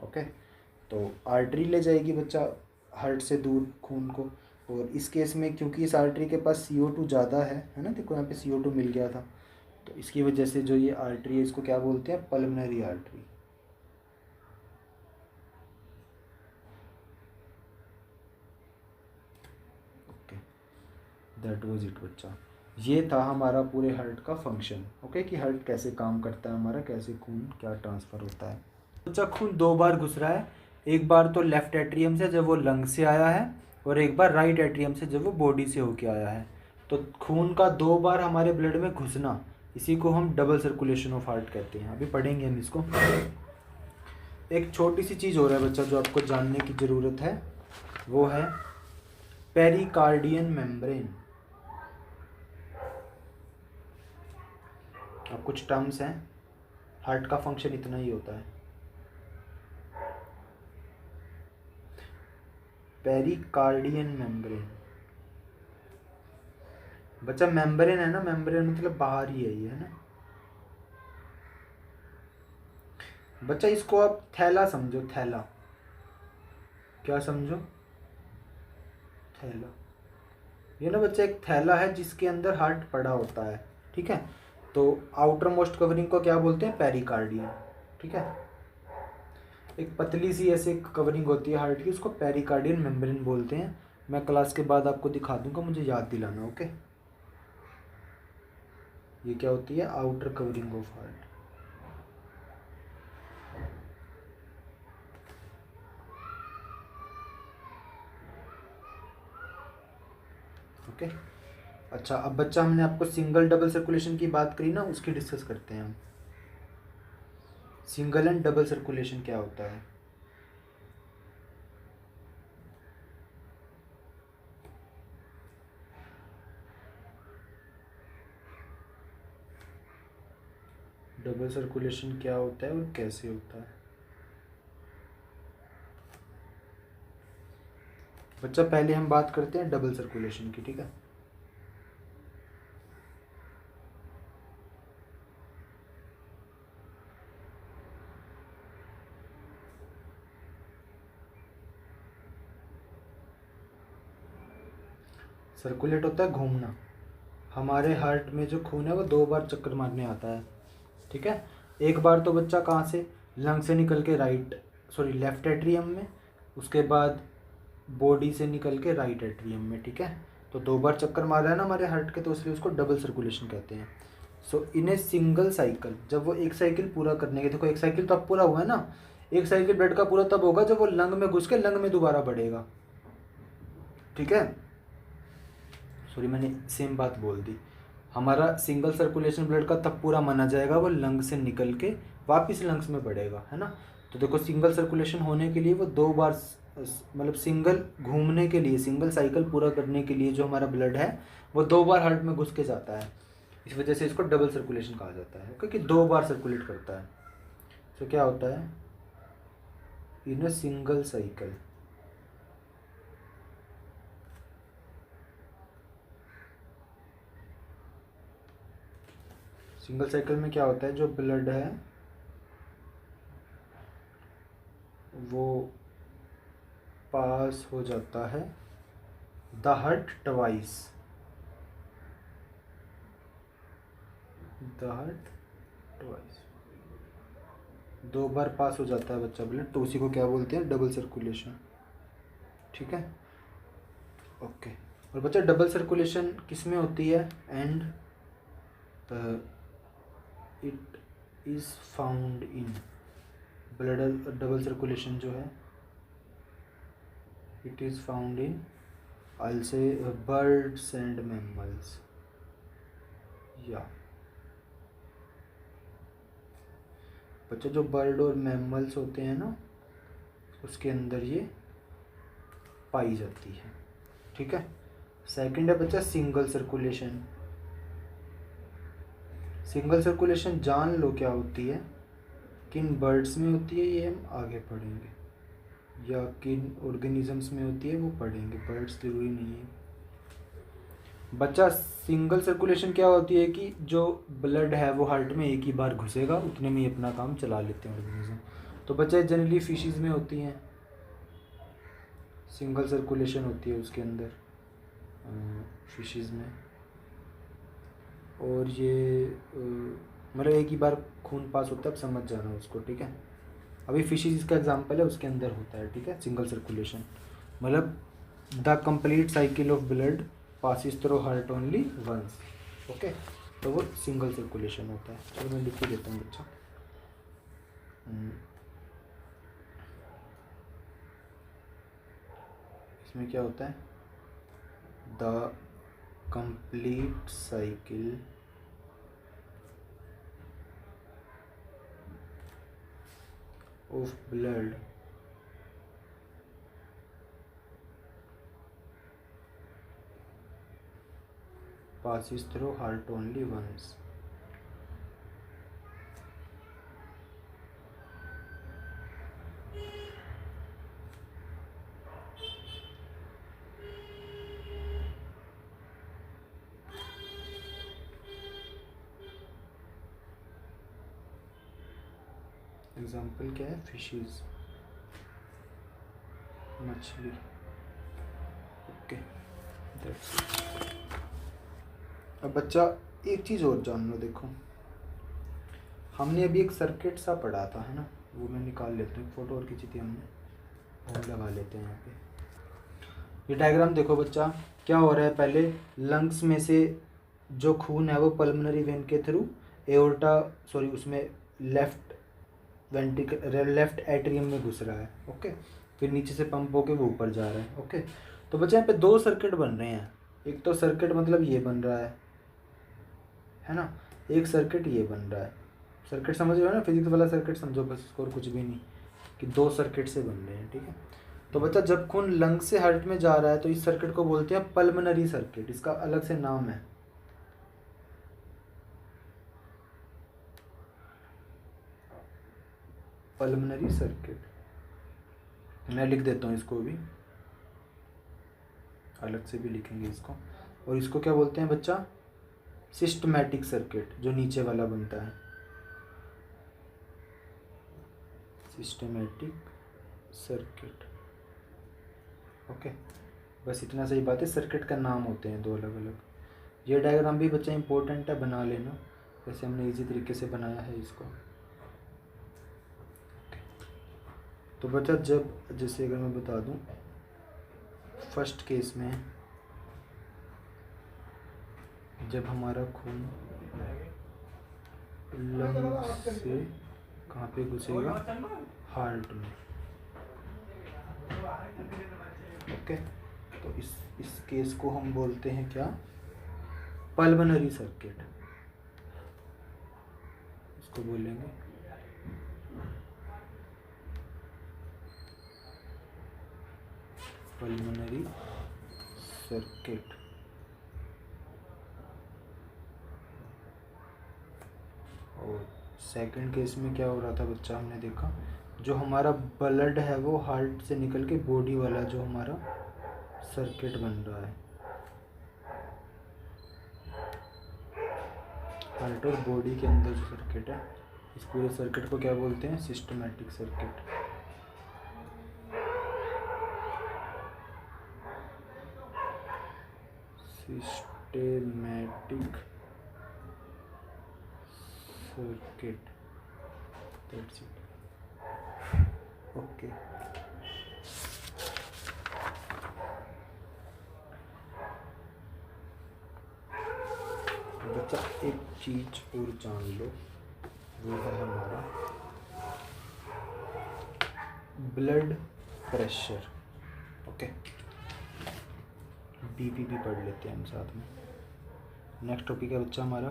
ओके, तो आर्टरी ले जाएगी बच्चा हार्ट से दूर खून को। और इस केस में क्योंकि इस आर्टरी के पास CO2 ज़्यादा है ना, देखो यहाँ पे CO2 मिल गया था, तो इसकी वजह से जो ये आर्टरी है इसको क्या बोलते हैं? Pulmonary artery. Okay, that was it बच्चा। ये था हमारा पूरे हार्ट का फंक्शन। ओके, कि हार्ट कैसे काम करता है हमारा, कैसे खून क्या ट्रांसफ़र होता है। बच्चा खून 2 बार घुस रहा है, एक बार तो लेफ्ट एट्रियम से जब वो लंग से आया है, और एक बार राइट एट्रियम से जब वो बॉडी से होके आया है। तो खून का 2 बार हमारे ब्लड में घुसना, इसी को हम डबल सर्कुलेशन ऑफ हार्ट कहते हैं। अभी पढ़ेंगे हम इसको। एक छोटी सी चीज़ हो रहा है बच्चा जो आपको जानने की ज़रूरत है, वो है पेरिकार्डियन मेम्ब्रेन। अब कुछ टर्म्स हैं, हार्ट का फंक्शन इतना ही होता है। पेरिकार्डियन मेम्ब्रेन बच्चा, मेम्ब्रेन है ना, मेम्ब्रेन मतलब बाहर ही है ये, है ना बच्चा। इसको आप थैला समझो, थैला। क्या समझो? थैला। ये ना बच्चा एक थैला है जिसके अंदर हार्ट पड़ा होता है। ठीक है, तो आउटर मोस्ट कवरिंग को क्या बोलते हैं? पेरिकार्डियम। ठीक है, एक पतली सी ऐसे कवरिंग होती है हार्ट की, उसको पेरिकार्डियन मेम्ब्रेन बोलते हैं। मैं क्लास के बाद आपको दिखा दूंगा, मुझे याद दिलाना। ओके, ये क्या होती है? Outer covering of heart. Okay, अच्छा अब बच्चा हमने आपको सिंगल डबल सर्कुलेशन की बात करी ना, उसकी डिस्कस करते हैं हम। सिंगल एंड डबल सर्कुलेशन क्या होता है? डबल सर्कुलेशन क्या होता है और कैसे होता है? बच्चा पहले हम बात करते हैं डबल सर्कुलेशन की। ठीक है, सर्कुलेट होता है घूमना। हमारे हार्ट में जो खून है वो 2 बार चक्कर मारने आता है। ठीक है, एक बार तो बच्चा कहाँ से? लंग से निकल के लेफ्ट एट्रियम में, उसके बाद बॉडी से निकल के राइट एट्रियम में। ठीक है, तो 2 बार चक्कर मारा है ना हमारे हार्ट के, तो इसलिए उसको डबल सर्कुलेशन कहते हैं। सो इन ए सिंगल साइकिल, जब वो एक साइकिल पूरा करने के, देखो एक साइकिल तो अब पूरा हुआ है ना, एक साइकिल ब्लड का पूरा तब होगा जब वो लंग में घुस के लंग में दोबारा बढ़ेगा। ठीक है, सॉरी मैंने सेम बात बोल दी। हमारा सिंगल सर्कुलेशन ब्लड का तब पूरा माना जाएगा वो लंग से निकल के वापस लंग्स में बढ़ेगा, है ना। तो देखो सिंगल सर्कुलेशन होने के लिए वो 2 बार मतलब सिंगल घूमने के लिए, सिंगल साइकिल पूरा करने के लिए जो हमारा ब्लड है वो 2 बार हार्ट में घुस के जाता है। इस वजह से इसको डबल सर्कुलेशन कहा जाता है, क्योंकि 2 बार सर्कुलेट करता है। तो क्या होता है? In a single cycle single cycle में क्या होता है, जो ब्लड है वो पास हो जाता है the heart twice, the heart twice. 2 बार पास हो जाता है बच्चा ब्लड, तो उसी को क्या बोलते हैं, डबल सर्कुलेशन। ठीक है, ओके। और बच्चा डबल सर्कुलेशन किस में होती है, and it is found in blood, double circulation जो है इट इज़ फाउंड इन, आई से बर्ड्स एंड मैमल्स, या बच्चा जो बर्ड और मैमल्स होते हैं ना, उसके अंदर ये पाई जाती है। ठीक है, सेकंड है बच्चा सिंगल सर्कुलेशन। सिंगल सर्कुलेशन जान लो क्या होती है, किन बर्ड्स में होती है ये हम आगे पढ़ेंगे, या किन ऑर्गेनिजम्स में होती है वो पढ़ेंगे, बर्ड्स जरूरी नहीं है। बच्चा सिंगल सर्कुलेशन क्या होती है कि जो ब्लड है वो हार्ट में एक ही बार घुसेगा, उतने में ही अपना काम चला लेते हैं ऑर्गेनिज्म। तो बच्चा जनरली फिशेस में होती हैं, सिंगल सर्कुलेशन होती है उसके अंदर फिशेस में। और ये मतलब एक ही बार खून पास होता है, अब समझ जाना उसको। ठीक है, अभी फिशेस इसका एग्जांपल है, उसके अंदर होता है। ठीक है, सिंगल सर्कुलेशन मतलब the complete cycle of blood passes through heart only once. Okay, तो वो सिंगल सर्कुलेशन होता है। चलो मैं लिख के देता हूँ बच्चा। इसमें क्या होता है, the complete cycle of blood passes through heart only once. Example क्या है, फिशेस, मछली। Okay, that's it. अब बच्चा एक चीज़ और जान लो, देखो हमने अभी एक सर्किट सा पढ़ा था, है ना, वो मैं निकाल लेता हूँ, फोटो और खींची थी हमने, और लगा लेते हैं यहाँ पे। ये डायग्राम देखो बच्चा, क्या हो रहा है, पहले लंग्स में से जो खून है वो पल्मोनरी वेन के थ्रू एओर्टा, सॉरी उसमें लेफ्ट वेंट्रिकल, लेफ्ट एट्रियम में घुस रहा है। ओके, फिर नीचे से पंप होके वो ऊपर जा रहा है। ओके, तो बच्चा यहाँ पे 2 सर्किट बन रहे हैं। एक तो सर्किट मतलब ये बन रहा है ना, एक सर्किट ये बन रहा है। सर्किट समझ रहे हो ना, फिजिक्स वाला सर्किट समझो बस, इसको और कुछ भी नहीं, कि 2 सर्किट से बन रहे हैं। ठीक है, तो बच्चा जब खून लंग से हार्ट में जा रहा है तो इस सर्किट को बोलते हैं पल्मोनरी सर्किट, इसका अलग से नाम है। पल्मोनरी सर्किट, मैं लिख देता हूँ इसको भी, अलग से भी लिखेंगे इसको। और इसको क्या बोलते हैं बच्चा, सिस्टमैटिक सर्किट, जो नीचे वाला बनता है, सिस्टमैटिक सर्किट। ओके, बस इतना सही बात है, सर्किट का नाम होते हैं 2 अलग अलग। ये डायग्राम भी बच्चा इंपॉर्टेंट है, बना लेना, वैसे हमने इजी तरीके से बनाया है इसको। तो बच्चा जब, जैसे अगर मैं बता दूं, फर्स्ट केस में जब हमारा खून लंग से कहाँ पे घुसेगा, हार्ट में। ओके, तो इस केस को हम बोलते हैं क्या, पल्मोनरी सर्किट, इसको बोलेंगे पल्मोनरी सर्किट। और सेकंड केस में क्या हो रहा था बच्चा, हमने देखा जो हमारा ब्लड है वो हार्ट से निकल के बॉडी वाला जो हमारा सर्किट बन रहा है, हार्ट और बॉडी के अंदर जो सर्किट है, इस पूरे सर्किट को क्या बोलते हैं, systematic circuit. Systematic circuit, that's it. Okay. बच्चा एक चीज और जान लो, वो है हमारा ब्लड प्रेशर। ओके, बीपी भी पढ़ लेते हैं हम साथ में। नेक्स्ट टॉपिक है बच्चा हमारा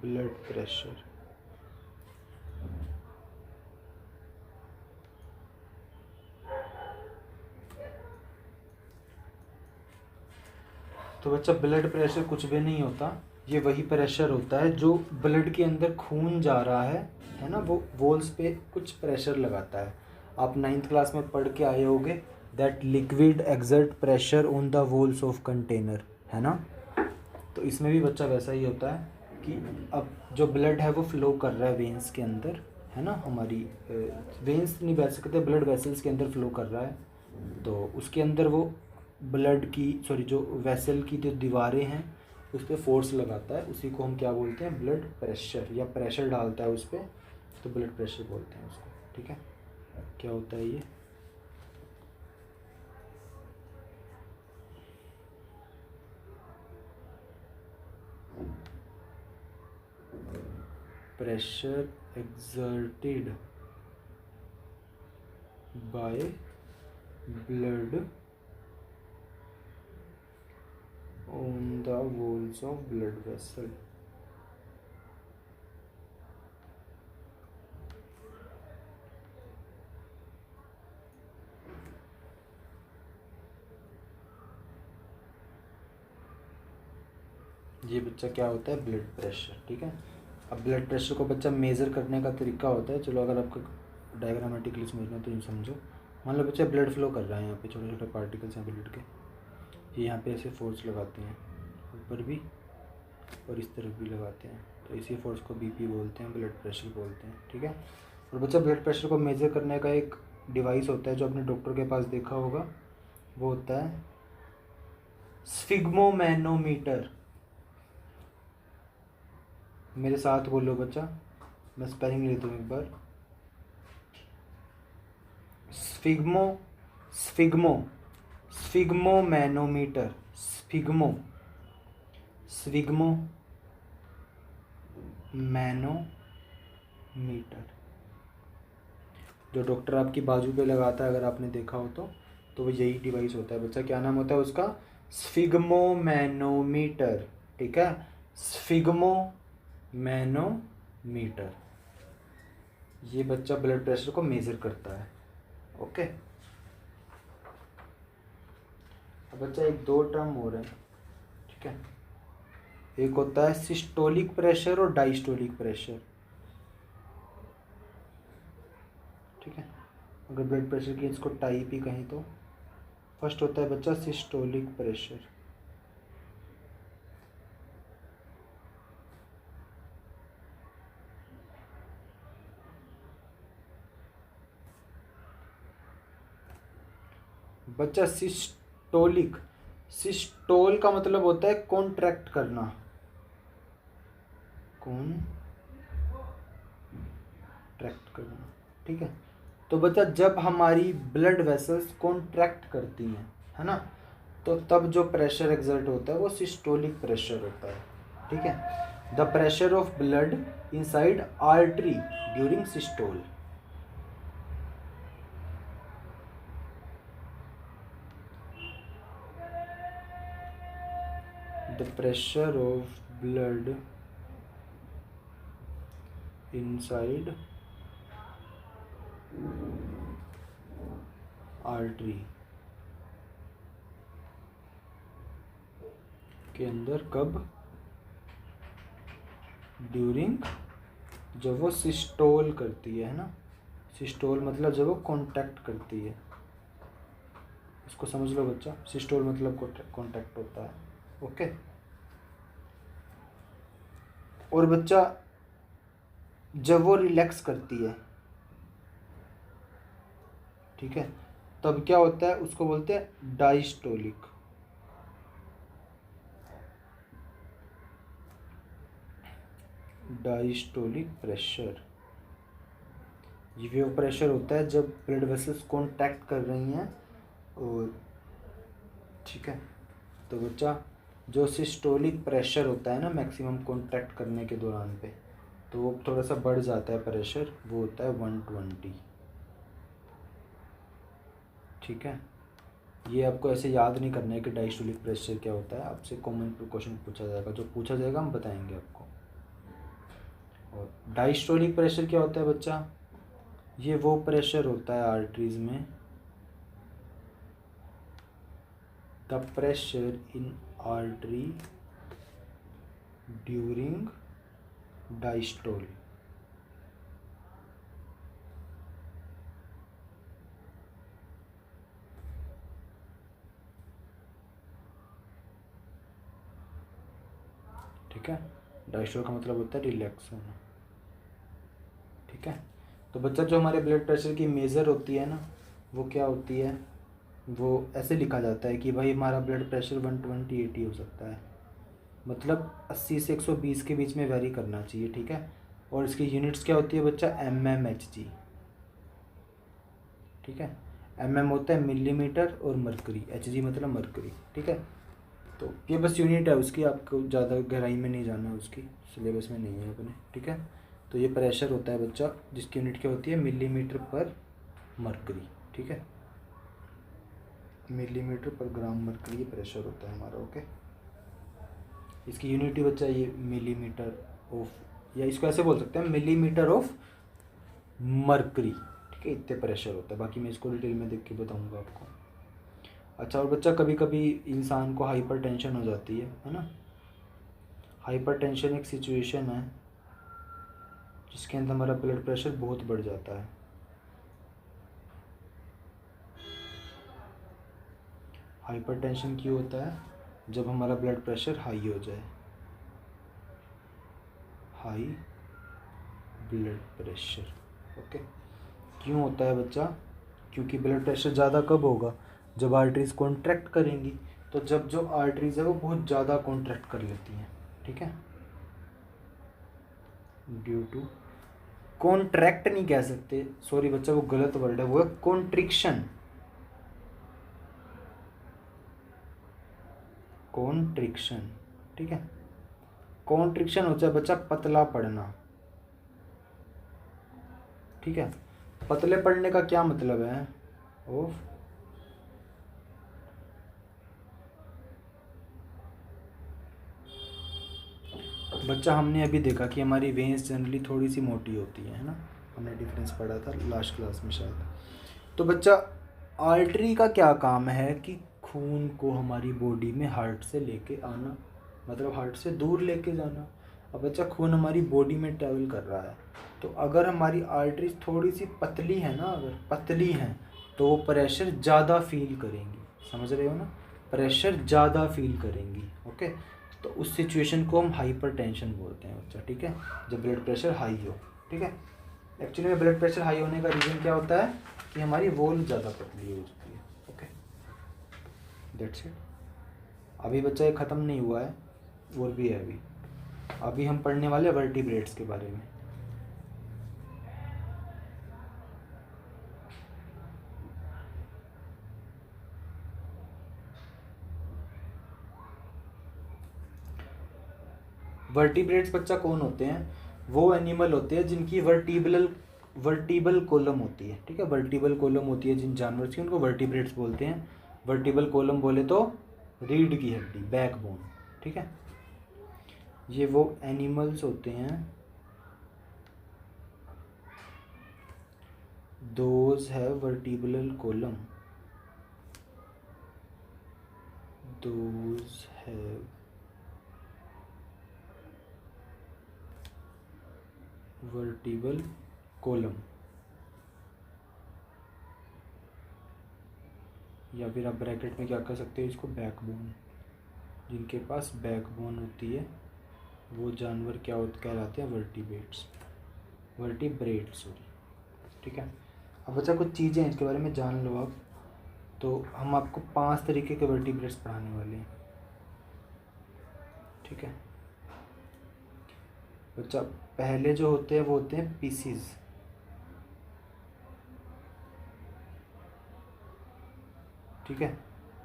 ब्लड प्रेशर। तो बच्चा ब्लड प्रेशर कुछ भी नहीं होता, ये वही प्रेशर होता है जो ब्लड के अंदर खून जा रहा है ना, वो वॉल्स पे कुछ प्रेशर लगाता है। आप 9th क्लास में पढ़ के आए होगे that liquid exert pressure on the walls of container, है ना। तो इसमें भी बच्चा वैसा ही होता है कि अब जो ब्लड है वो फ्लो कर रहा है वेंस के अंदर, है ना। हमारी वेंस नहीं बह सकते, ब्लड वेसल्स के अंदर फ्लो कर रहा है, तो उसके अंदर वो ब्लड की जो वेसल की जो दीवारें हैं उस पर फोर्स लगाता है, उसी को हम क्या बोलते हैं, ब्लड प्रेशर, या प्रेशर डालता है उस पर, तो ब्लड प्रेशर बोलते हैं उसको। ठीक है, क्या होता है ये? Pressure exerted by blood on the walls of blood vessel। ये बच्चा क्या होता है, ब्लड प्रेशर। ठीक है, अब ब्लड प्रेशर को बच्चा मेज़र करने का तरीका होता है, चलो अगर आपको डायग्रामेटिकली समझना तो यूँ समझो। मान लो बच्चा ब्लड फ्लो कर रहा है, यहाँ पे छोटे छोटे पार्टिकल्स हैं ब्लड के, ये यहाँ पे ऐसे फोर्स लगाते हैं, ऊपर भी और इस तरफ भी लगाते हैं, तो इसी फोर्स को बीपी बोलते हैं, ब्लड प्रेशर बोलते हैं। ठीक है, और बच्चा ब्लड प्रेशर को मेज़र करने का एक डिवाइस होता है जो आपने डॉक्टर के पास देखा होगा, वो होता है स्फिग्मोमैनोमीटर। मेरे साथ बोलो बच्चा, मैं स्पेलिंग लेता हूँ एक बार। Sphygmo sphygmo sphygmomanometer, sphygmomanometer, जो डॉक्टर आपकी बाजू पे लगाता है, अगर आपने देखा हो तो वो यही डिवाइस होता है बच्चा। क्या नाम होता है उसका? स्फिग्मोमैनोमीटर। ठीक है, स्फिग्मोमैनोमीटर, ये बच्चा ब्लड प्रेशर को मेज़र करता है। ओके, अब बच्चा एक दो टर्म हो रहे हैं। ठीक है, एक होता है सिस्टोलिक प्रेशर और डायस्टोलिक प्रेशर। ठीक है, अगर ब्लड प्रेशर की इसको टाइप ही कहें तो फर्स्ट होता है बच्चा सिस्टोलिक प्रेशर। बच्चा सिस्टोलिक, सिस्टोल का मतलब होता है कॉन्ट्रैक्ट करना, कॉन्ट्रैक्ट करना। ठीक है, तो बच्चा जब हमारी ब्लड वेसल्स कॉन्ट्रैक्ट करती हैं, है ना, तो तब जो प्रेशर एक्सर्ट होता है वो सिस्टोलिक प्रेशर होता है। ठीक है, the pressure of blood inside artery during systole. The pressure of blood inside artery के अंदर कब? ड्यूरिंग, जब वो सिस्टोल करती है ना। सिस्टोल मतलब जब वो कॉन्टैक्ट करती है, इसको समझ लो बच्चा, सिस्टोल मतलब कॉन्टैक्ट होता है। ओके, और बच्चा जब वो रिलैक्स करती है, ठीक है, तब क्या होता है, उसको बोलते हैं डायस्टोलिक। Diastolic pressure. ये वो प्रेशर होता है जब ब्लड वेसल्स कॉन्ट्रैक्ट कर रही हैं। और ठीक है, तो बच्चा जो सिस्टोलिक प्रेशर होता है ना मैक्सिमम कॉन्ट्रैक्ट करने के दौरान पे, तो वो थोड़ा सा बढ़ जाता है प्रेशर, वो होता है 120। ठीक है, ये आपको ऐसे याद नहीं करना है कि डायस्टोलिक प्रेशर क्या होता है, आपसे कॉमन क्वेश्चन पूछा जाएगा, जो पूछा जाएगा हम बताएंगे आपको। और डायस्टोलिक प्रेशर क्या होता है बच्चा, ये वो प्रेशर होता है आर्टरीज में, the pressure in artery during diastole. ठीक है, डायस्टोल का मतलब होता है रिलैक्स होना। ठीक है, तो बच्चा जो हमारे ब्लड प्रेशर की मेज़र होती है ना, वो क्या होती है, वो ऐसे लिखा जाता है कि भाई हमारा ब्लड प्रेशर 120/80 हो सकता है, मतलब 80 से 120 के बीच में वेरी करना चाहिए। ठीक है, और इसकी यूनिट्स क्या होती है बच्चा, mmHg। ठीक है, mm होता है मिलीमीटर और मरकरी, hg मतलब मरकरी। ठीक है, तो ये बस यूनिट है उसकी, आपको ज़्यादा गहराई में नहीं जाना है, उसकी सिलेबस में नहीं है अपने। ठीक है, तो ये प्रेशर होता है बच्चा जिसकी यूनिट क्या होती है, मिलीमीटर पर मरकरी। ठीक है, मिलीमीटर पर ग्राम मरकरी ये प्रेशर होता है हमारा। ओके, इसकी यूनिट ही बच्चा ये मिलीमीटर ऑफ, या इसको ऐसे बोल सकते हैं मिलीमीटर ऑफ मरकरी। ठीक है, इतने प्रेशर होता है, बाकी मैं इसको डिटेल में देख के बताऊंगा आपको। अच्छा, और बच्चा कभी कभी इंसान को हाइपर टेंशन हो जाती है ना। हाइपर टेंशन एक सिचुएशन है जिसके अंदर हमारा ब्लड प्रेशर बहुत बढ़ जाता है। हाइपर टेंशन क्यों होता है, जब हमारा ब्लड प्रेशर हाई हो जाए, हाई ब्लड प्रेशर। ओके, क्यों होता है बच्चा, क्योंकि ब्लड प्रेशर ज़्यादा कब होगा, जब आर्टरीज कॉन्ट्रैक्ट करेंगी। तो जब जो आर्टरीज है वो बहुत ज़्यादा कॉन्ट्रैक्ट कर लेती हैं। ठीक है, ड्यू टू, कॉन्ट्रैक्ट नहीं कह सकते, सॉरी बच्चा वो गलत वर्ड है, वो है कॉन्ट्रिक्शन। कॉन्ट्रिक्शन, ठीक है, कॉन्ट्रिक्शन होता है बच्चा पतला पड़ना। ठीक है, पतले पड़ने का क्या मतलब है, ऑफ बच्चा हमने अभी देखा कि हमारी वेन्स जनरली थोड़ी सी मोटी होती है ना, हमने डिफरेंस पढ़ा था लास्ट क्लास में शायद। तो बच्चा आर्टरी का क्या काम है कि खून को हमारी बॉडी में हार्ट से लेके आना, मतलब हार्ट से दूर लेके जाना। अब बच्चा खून हमारी बॉडी में ट्रैवल कर रहा है, तो अगर हमारी आर्टरीज थोड़ी सी पतली है ना, अगर पतली हैं तो वो प्रेशर ज़्यादा फील करेंगी, समझ रहे हो ना, प्रेशर ज़्यादा फील करेंगी। ओके, तो उस सिचुएशन को हम हाइपर टेंशन बोलते हैं बच्चा। ठीक है, जब ब्लड प्रेशर हाई हो। ठीक है, एक्चुअली में ब्लड प्रेशर हाई होने का रीज़न क्या होता है कि हमारी वॉल ज़्यादा पतली हो चुकी है। Okay, that's it. अभी बच्चा ये ख़त्म नहीं हुआ है, और भी है अभी। अभी हम पढ़ने वाले वर्टिब्रेट्स के बारे में। वर्टिब्रेट्स बच्चा कौन होते हैं, वो एनिमल होते हैं जिनकी वर्टिबल कॉलम होती है। ठीक है, वर्टिबल कॉलम होती है जिन जानवर की, उनको वर्टिब्रेट्स बोलते हैं। वर्टिबल कॉलम बोले तो रीढ़ की हड्डी, बैकबोन। ठीक है, ये वो एनिमल्स होते हैं, दोज है वर्टिबल कॉलम, दोज है वर्टिबल कॉलम, या फिर आप ब्रैकेट में क्या कर सकते हो इसको, बैकबोन। जिनके पास बैकबोन होती है वो जानवर क्या कहलाते हैं, वर्टिब्रेट्स सॉरी। ठीक है, अब बच्चा कुछ चीज़ें इसके बारे में जान लो आप। तो हम आपको 5 तरीके के वर्टिब्रेट्स पढ़ाने वाले हैं। ठीक है बच्चा, पहले जो होते हैं वो होते हैं पीसीज। ठीक है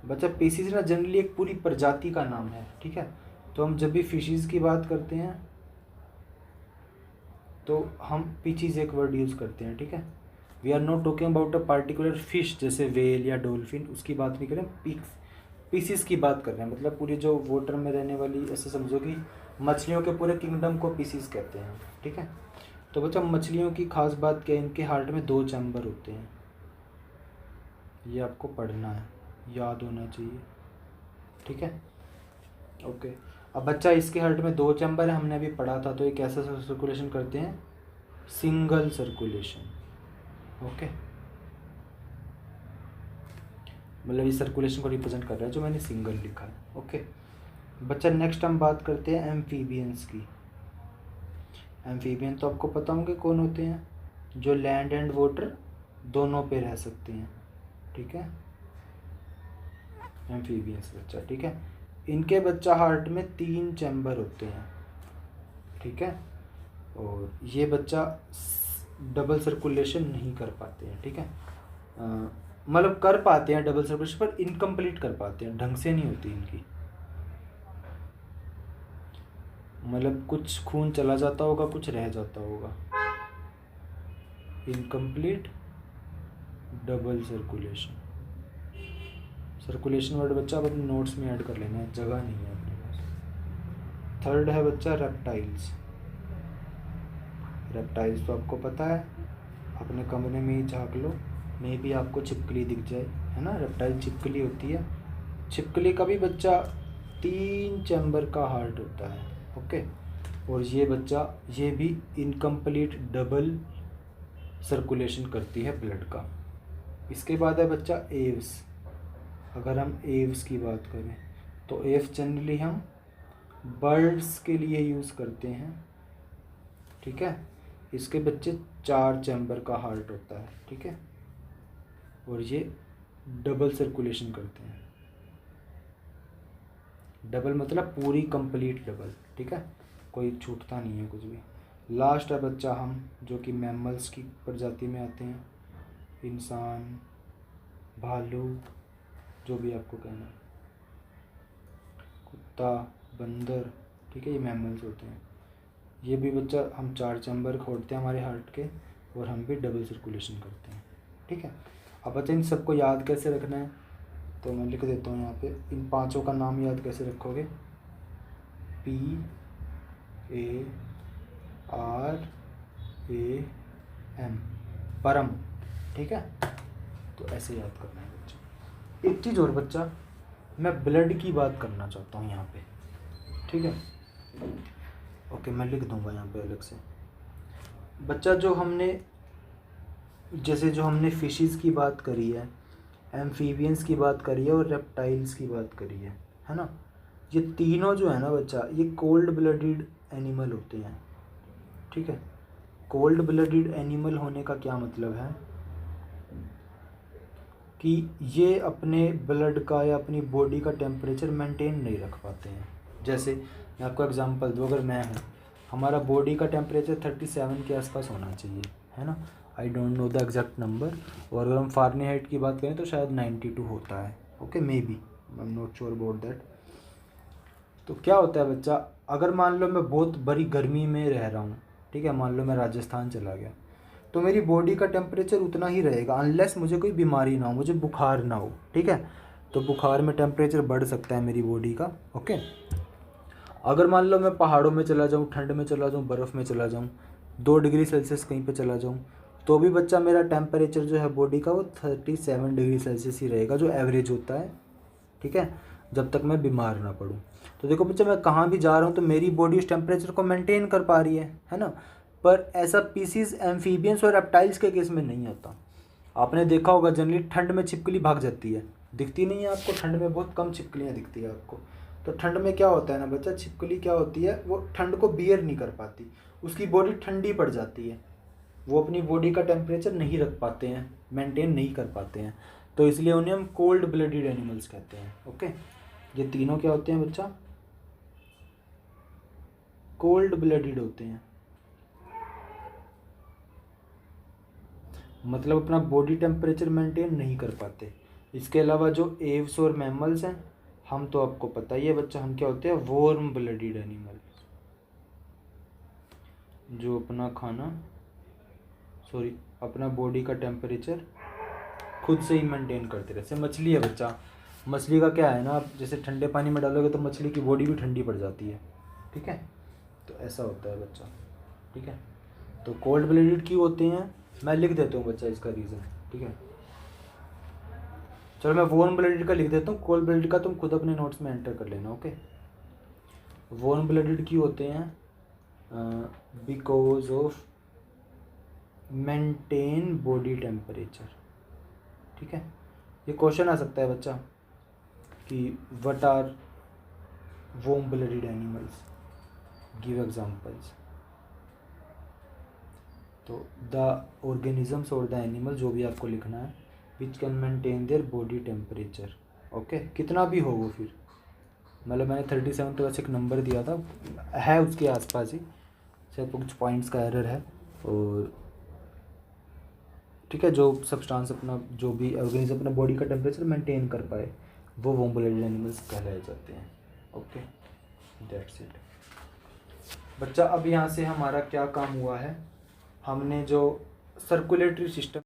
बच्चा। पीसीज ना जनरली एक पूरी प्रजाति का नाम है, ठीक है। तो हम जब भी फिशेस की बात करते हैं तो हम पीचीज एक वर्ड यूज़ करते हैं, ठीक है। We are not talking about a particular fish जैसे वेल या डॉल्फिन, उसकी बात नहीं कर रहे हैं, पीसीज की बात कर रहे हैं। मतलब पूरी जो वाटर में रहने वाली, ऐसे समझो कि मछलियों के पूरे किंगडम को पीसीज कहते हैं, ठीक है। तो बच्चा मछलियों की खास बात क्या है, इनके हार्ट में 2 चैम्बर होते हैं, ये आपको पढ़ना है, याद होना चाहिए, ठीक है। ओके, अब बच्चा इसके हार्ट में 2 चैम्बर है, हमने अभी पढ़ा था। तो ये कैसा सर्कुलेशन करते हैं, सिंगल सर्कुलेशन, ओके। मतलब ये सर्कुलेशन को रिप्रेजेंट कर रहा है जो मैंने सिंगल लिखा है, ओके बच्चा। नेक्स्ट हम बात करते हैं एम्फीबियंस की। एम्फीबियन तो आपको पता होंगे कौन होते हैं, जो लैंड एंड वाटर दोनों पे रह सकते हैं, ठीक है। एम्फीबियंस बच्चा, ठीक है। इनके बच्चा हार्ट में 3 चैम्बर होते हैं, ठीक है। और ये बच्चा डबल सर्कुलेशन नहीं कर पाते हैं, ठीक है। मतलब कर पाते हैं डबल सर्कुलेशन, पर इनकम्प्लीट कर पाते हैं, ढंग से नहीं होती इनकी। मतलब कुछ खून चला जाता होगा, कुछ रह जाता होगा। Incomplete double circulation, circulation word बच्चा आप अपने नोट्स में ऐड कर लेना है, जगह नहीं है अपने पास। थर्ड है बच्चा रेप्टाइल्स। रेप्टाइल्स तो आपको पता है, अपने कमरे में ही झाँक लो, मे भी आपको छिपकली दिख जाए, है ना। रेप्टाइल छिपकली होती है। छिपकली का भी बच्चा 3 चैम्बर का हार्ट होता है, ओके। और ये बच्चा, ये भी इनकम्प्लीट डबल सर्कुलेशन करती है ब्लड का। इसके बाद है बच्चा एव्स। अगर हम एव्स की बात करें तो एव्स जनरली हम बर्ड्स के लिए यूज़ करते हैं, ठीक है। इसके बच्चे 4 चैम्बर का हार्ट होता है, ठीक है। और ये डबल सर्कुलेशन करते हैं। डबल मतलब पूरी कंप्लीट डबल, ठीक है, कोई छूटता नहीं है कुछ भी। लास्ट है बच्चा हम, जो कि मैमल्स की प्रजाति में आते हैं, इंसान, भालू, जो भी आपको कहना है, कुत्ता, बंदर, ठीक है, ये मैमल्स होते हैं। ये भी बच्चा हम 4 चैम्बर खोलते हैं हमारे हार्ट के, और हम भी डबल सर्कुलेशन करते हैं, ठीक है। अब बच्चा इन सबको याद कैसे रखना है, तो मैं लिख देता हूँ यहाँ पे। इन 5 का नाम याद कैसे रखोगे, PARAM, परम, ठीक है। तो ऐसे याद करना है बच्चा। एक चीज़ और बच्चा, मैं ब्लड की बात करना चाहता हूँ यहाँ पे, ठीक है। ओके, मैं लिख दूँगा यहाँ पे अलग से बच्चा। जो हमने फिशेस की बात करी है, एम्फीबियंस की बात करी है और रेप्टाइल्स की बात करी है ना। ये तीनों जो है ना बच्चा, ये कोल्ड ब्लडेड एनिमल होते हैं, ठीक है। कोल्ड ब्लडेड एनिमल होने का क्या मतलब है कि ये अपने ब्लड का या अपनी बॉडी का टेम्परेचर मेंटेन नहीं रख पाते हैं। जैसे मैं आपको एग्जांपल दूँ, अगर मैं हूँ, हमारा बॉडी का टेम्परेचर 37 के आसपास होना चाहिए, है ना। I don't know the exact number. और अगर हम फारेनहाइट की बात करें तो शायद 92 होता है, okay, may be, I am not sure about that. तो क्या होता है बच्चा, अगर मान लो मैं बहुत बड़ी गर्मी में रह रहा हूँ, ठीक है, मान लो मैं राजस्थान चला गया, तो मेरी बॉडी का टेम्परेचर उतना ही रहेगा, अनलेस मुझे कोई बीमारी ना हो, मुझे बुखार ना हो, ठीक है। तो बुखार में टेम्परेचर बढ़ सकता है मेरी बॉडी का, ओके। अगर मान लो मैं पहाड़ों में चला जाऊँ, ठंड में चला जाऊँ, बर्फ़ में चला जाऊँ, 2 डिग्री सेल्सियस कहीं पे चला जाऊँ, तो भी बच्चा मेरा टेम्परेचर जो है बॉडी का वो 37 डिग्री सेल्सियस ही रहेगा, जो एवरेज होता है, ठीक है, जब तक मैं बीमार ना पड़ूँ। तो देखो बच्चा, मैं कहाँ भी जा रहा हूँ तो मेरी बॉडी उस टेम्परेचर को मेंटेन कर पा रही है ना। पर ऐसा पीसीज एम्फीबियंस और रेप्टाइल्स के केस में नहीं होता। आपने देखा होगा जनरली ठंड में छिपकली भाग जाती है, दिखती नहीं है आपको, ठंड में बहुत कम छिपकलियाँ दिखती है आपको। तो ठंड में क्या होता है ना बच्चा, छिपकली क्या होती है, वो ठंड को बियर नहीं कर पाती, उसकी बॉडी ठंडी पड़ जाती है, वो अपनी बॉडी का टेम्परेचर नहीं रख पाते हैं, मेंटेन नहीं कर पाते हैं। तो इसलिए उन्हें हम कोल्ड ब्लडेड एनिमल्स कहते हैं, ओके। ये तीनों क्या होते हैं बच्चा, कोल्ड ब्लडेड होते हैं, मतलब अपना बॉडी टेम्परेचर मेंटेन नहीं कर पाते। इसके अलावा जो एव्स और मैमल्स हैं, हम तो आपको पता ही है बच्चा, हम क्या होते हैं, वार्म ब्लडेड एनिमल, जो अपना खाना अपना बॉडी का टेम्परेचर खुद से ही मेंटेन करते रहे। जैसे मछली है बच्चा, मछली का क्या है ना, आप जैसे ठंडे पानी में डालोगे तो मछली की बॉडी भी ठंडी पड़ जाती है, ठीक है, तो ऐसा होता है बच्चा, ठीक है। तो कोल्ड ब्लडेड क्यों होते हैं, मैं लिख देता हूँ बच्चा इसका रीज़न, ठीक है। चलो मैं वार्म ब्लडेड का लिख देता हूँ, कोल्ड ब्लडेड का तुम खुद अपने नोट्स में एंटर कर लेना, ओके। वार्म ब्लडेड क्यों होते हैं, because of maintain body temperature, ठीक है। ये क्वेश्चन आ सकता है बच्चा कि what are warm blooded animals, give examples. तो द ऑर्गेनिजम्स और द एनिमल, जो भी आपको लिखना है, which can maintain their body temperature, okay, कितना भी हो वो, फिर मतलब मैंने 37 तो वैसे एक नंबर दिया था, है उसके आसपास ही, शायद कुछ पॉइंट्स का एरर है, और ठीक है, जो सब्सटेंस अपना, जो भी ऑर्गेनिज्म अपना बॉडी का टेम्परेचर मेंटेन कर पाए, वो वार्म ब्लडेड एनिमल्स कहलाए जाते हैं, ओके, दैट्स इट बच्चा। अब यहाँ से हमारा क्या काम हुआ है, हमने जो सर्कुलेटरी सिस्टम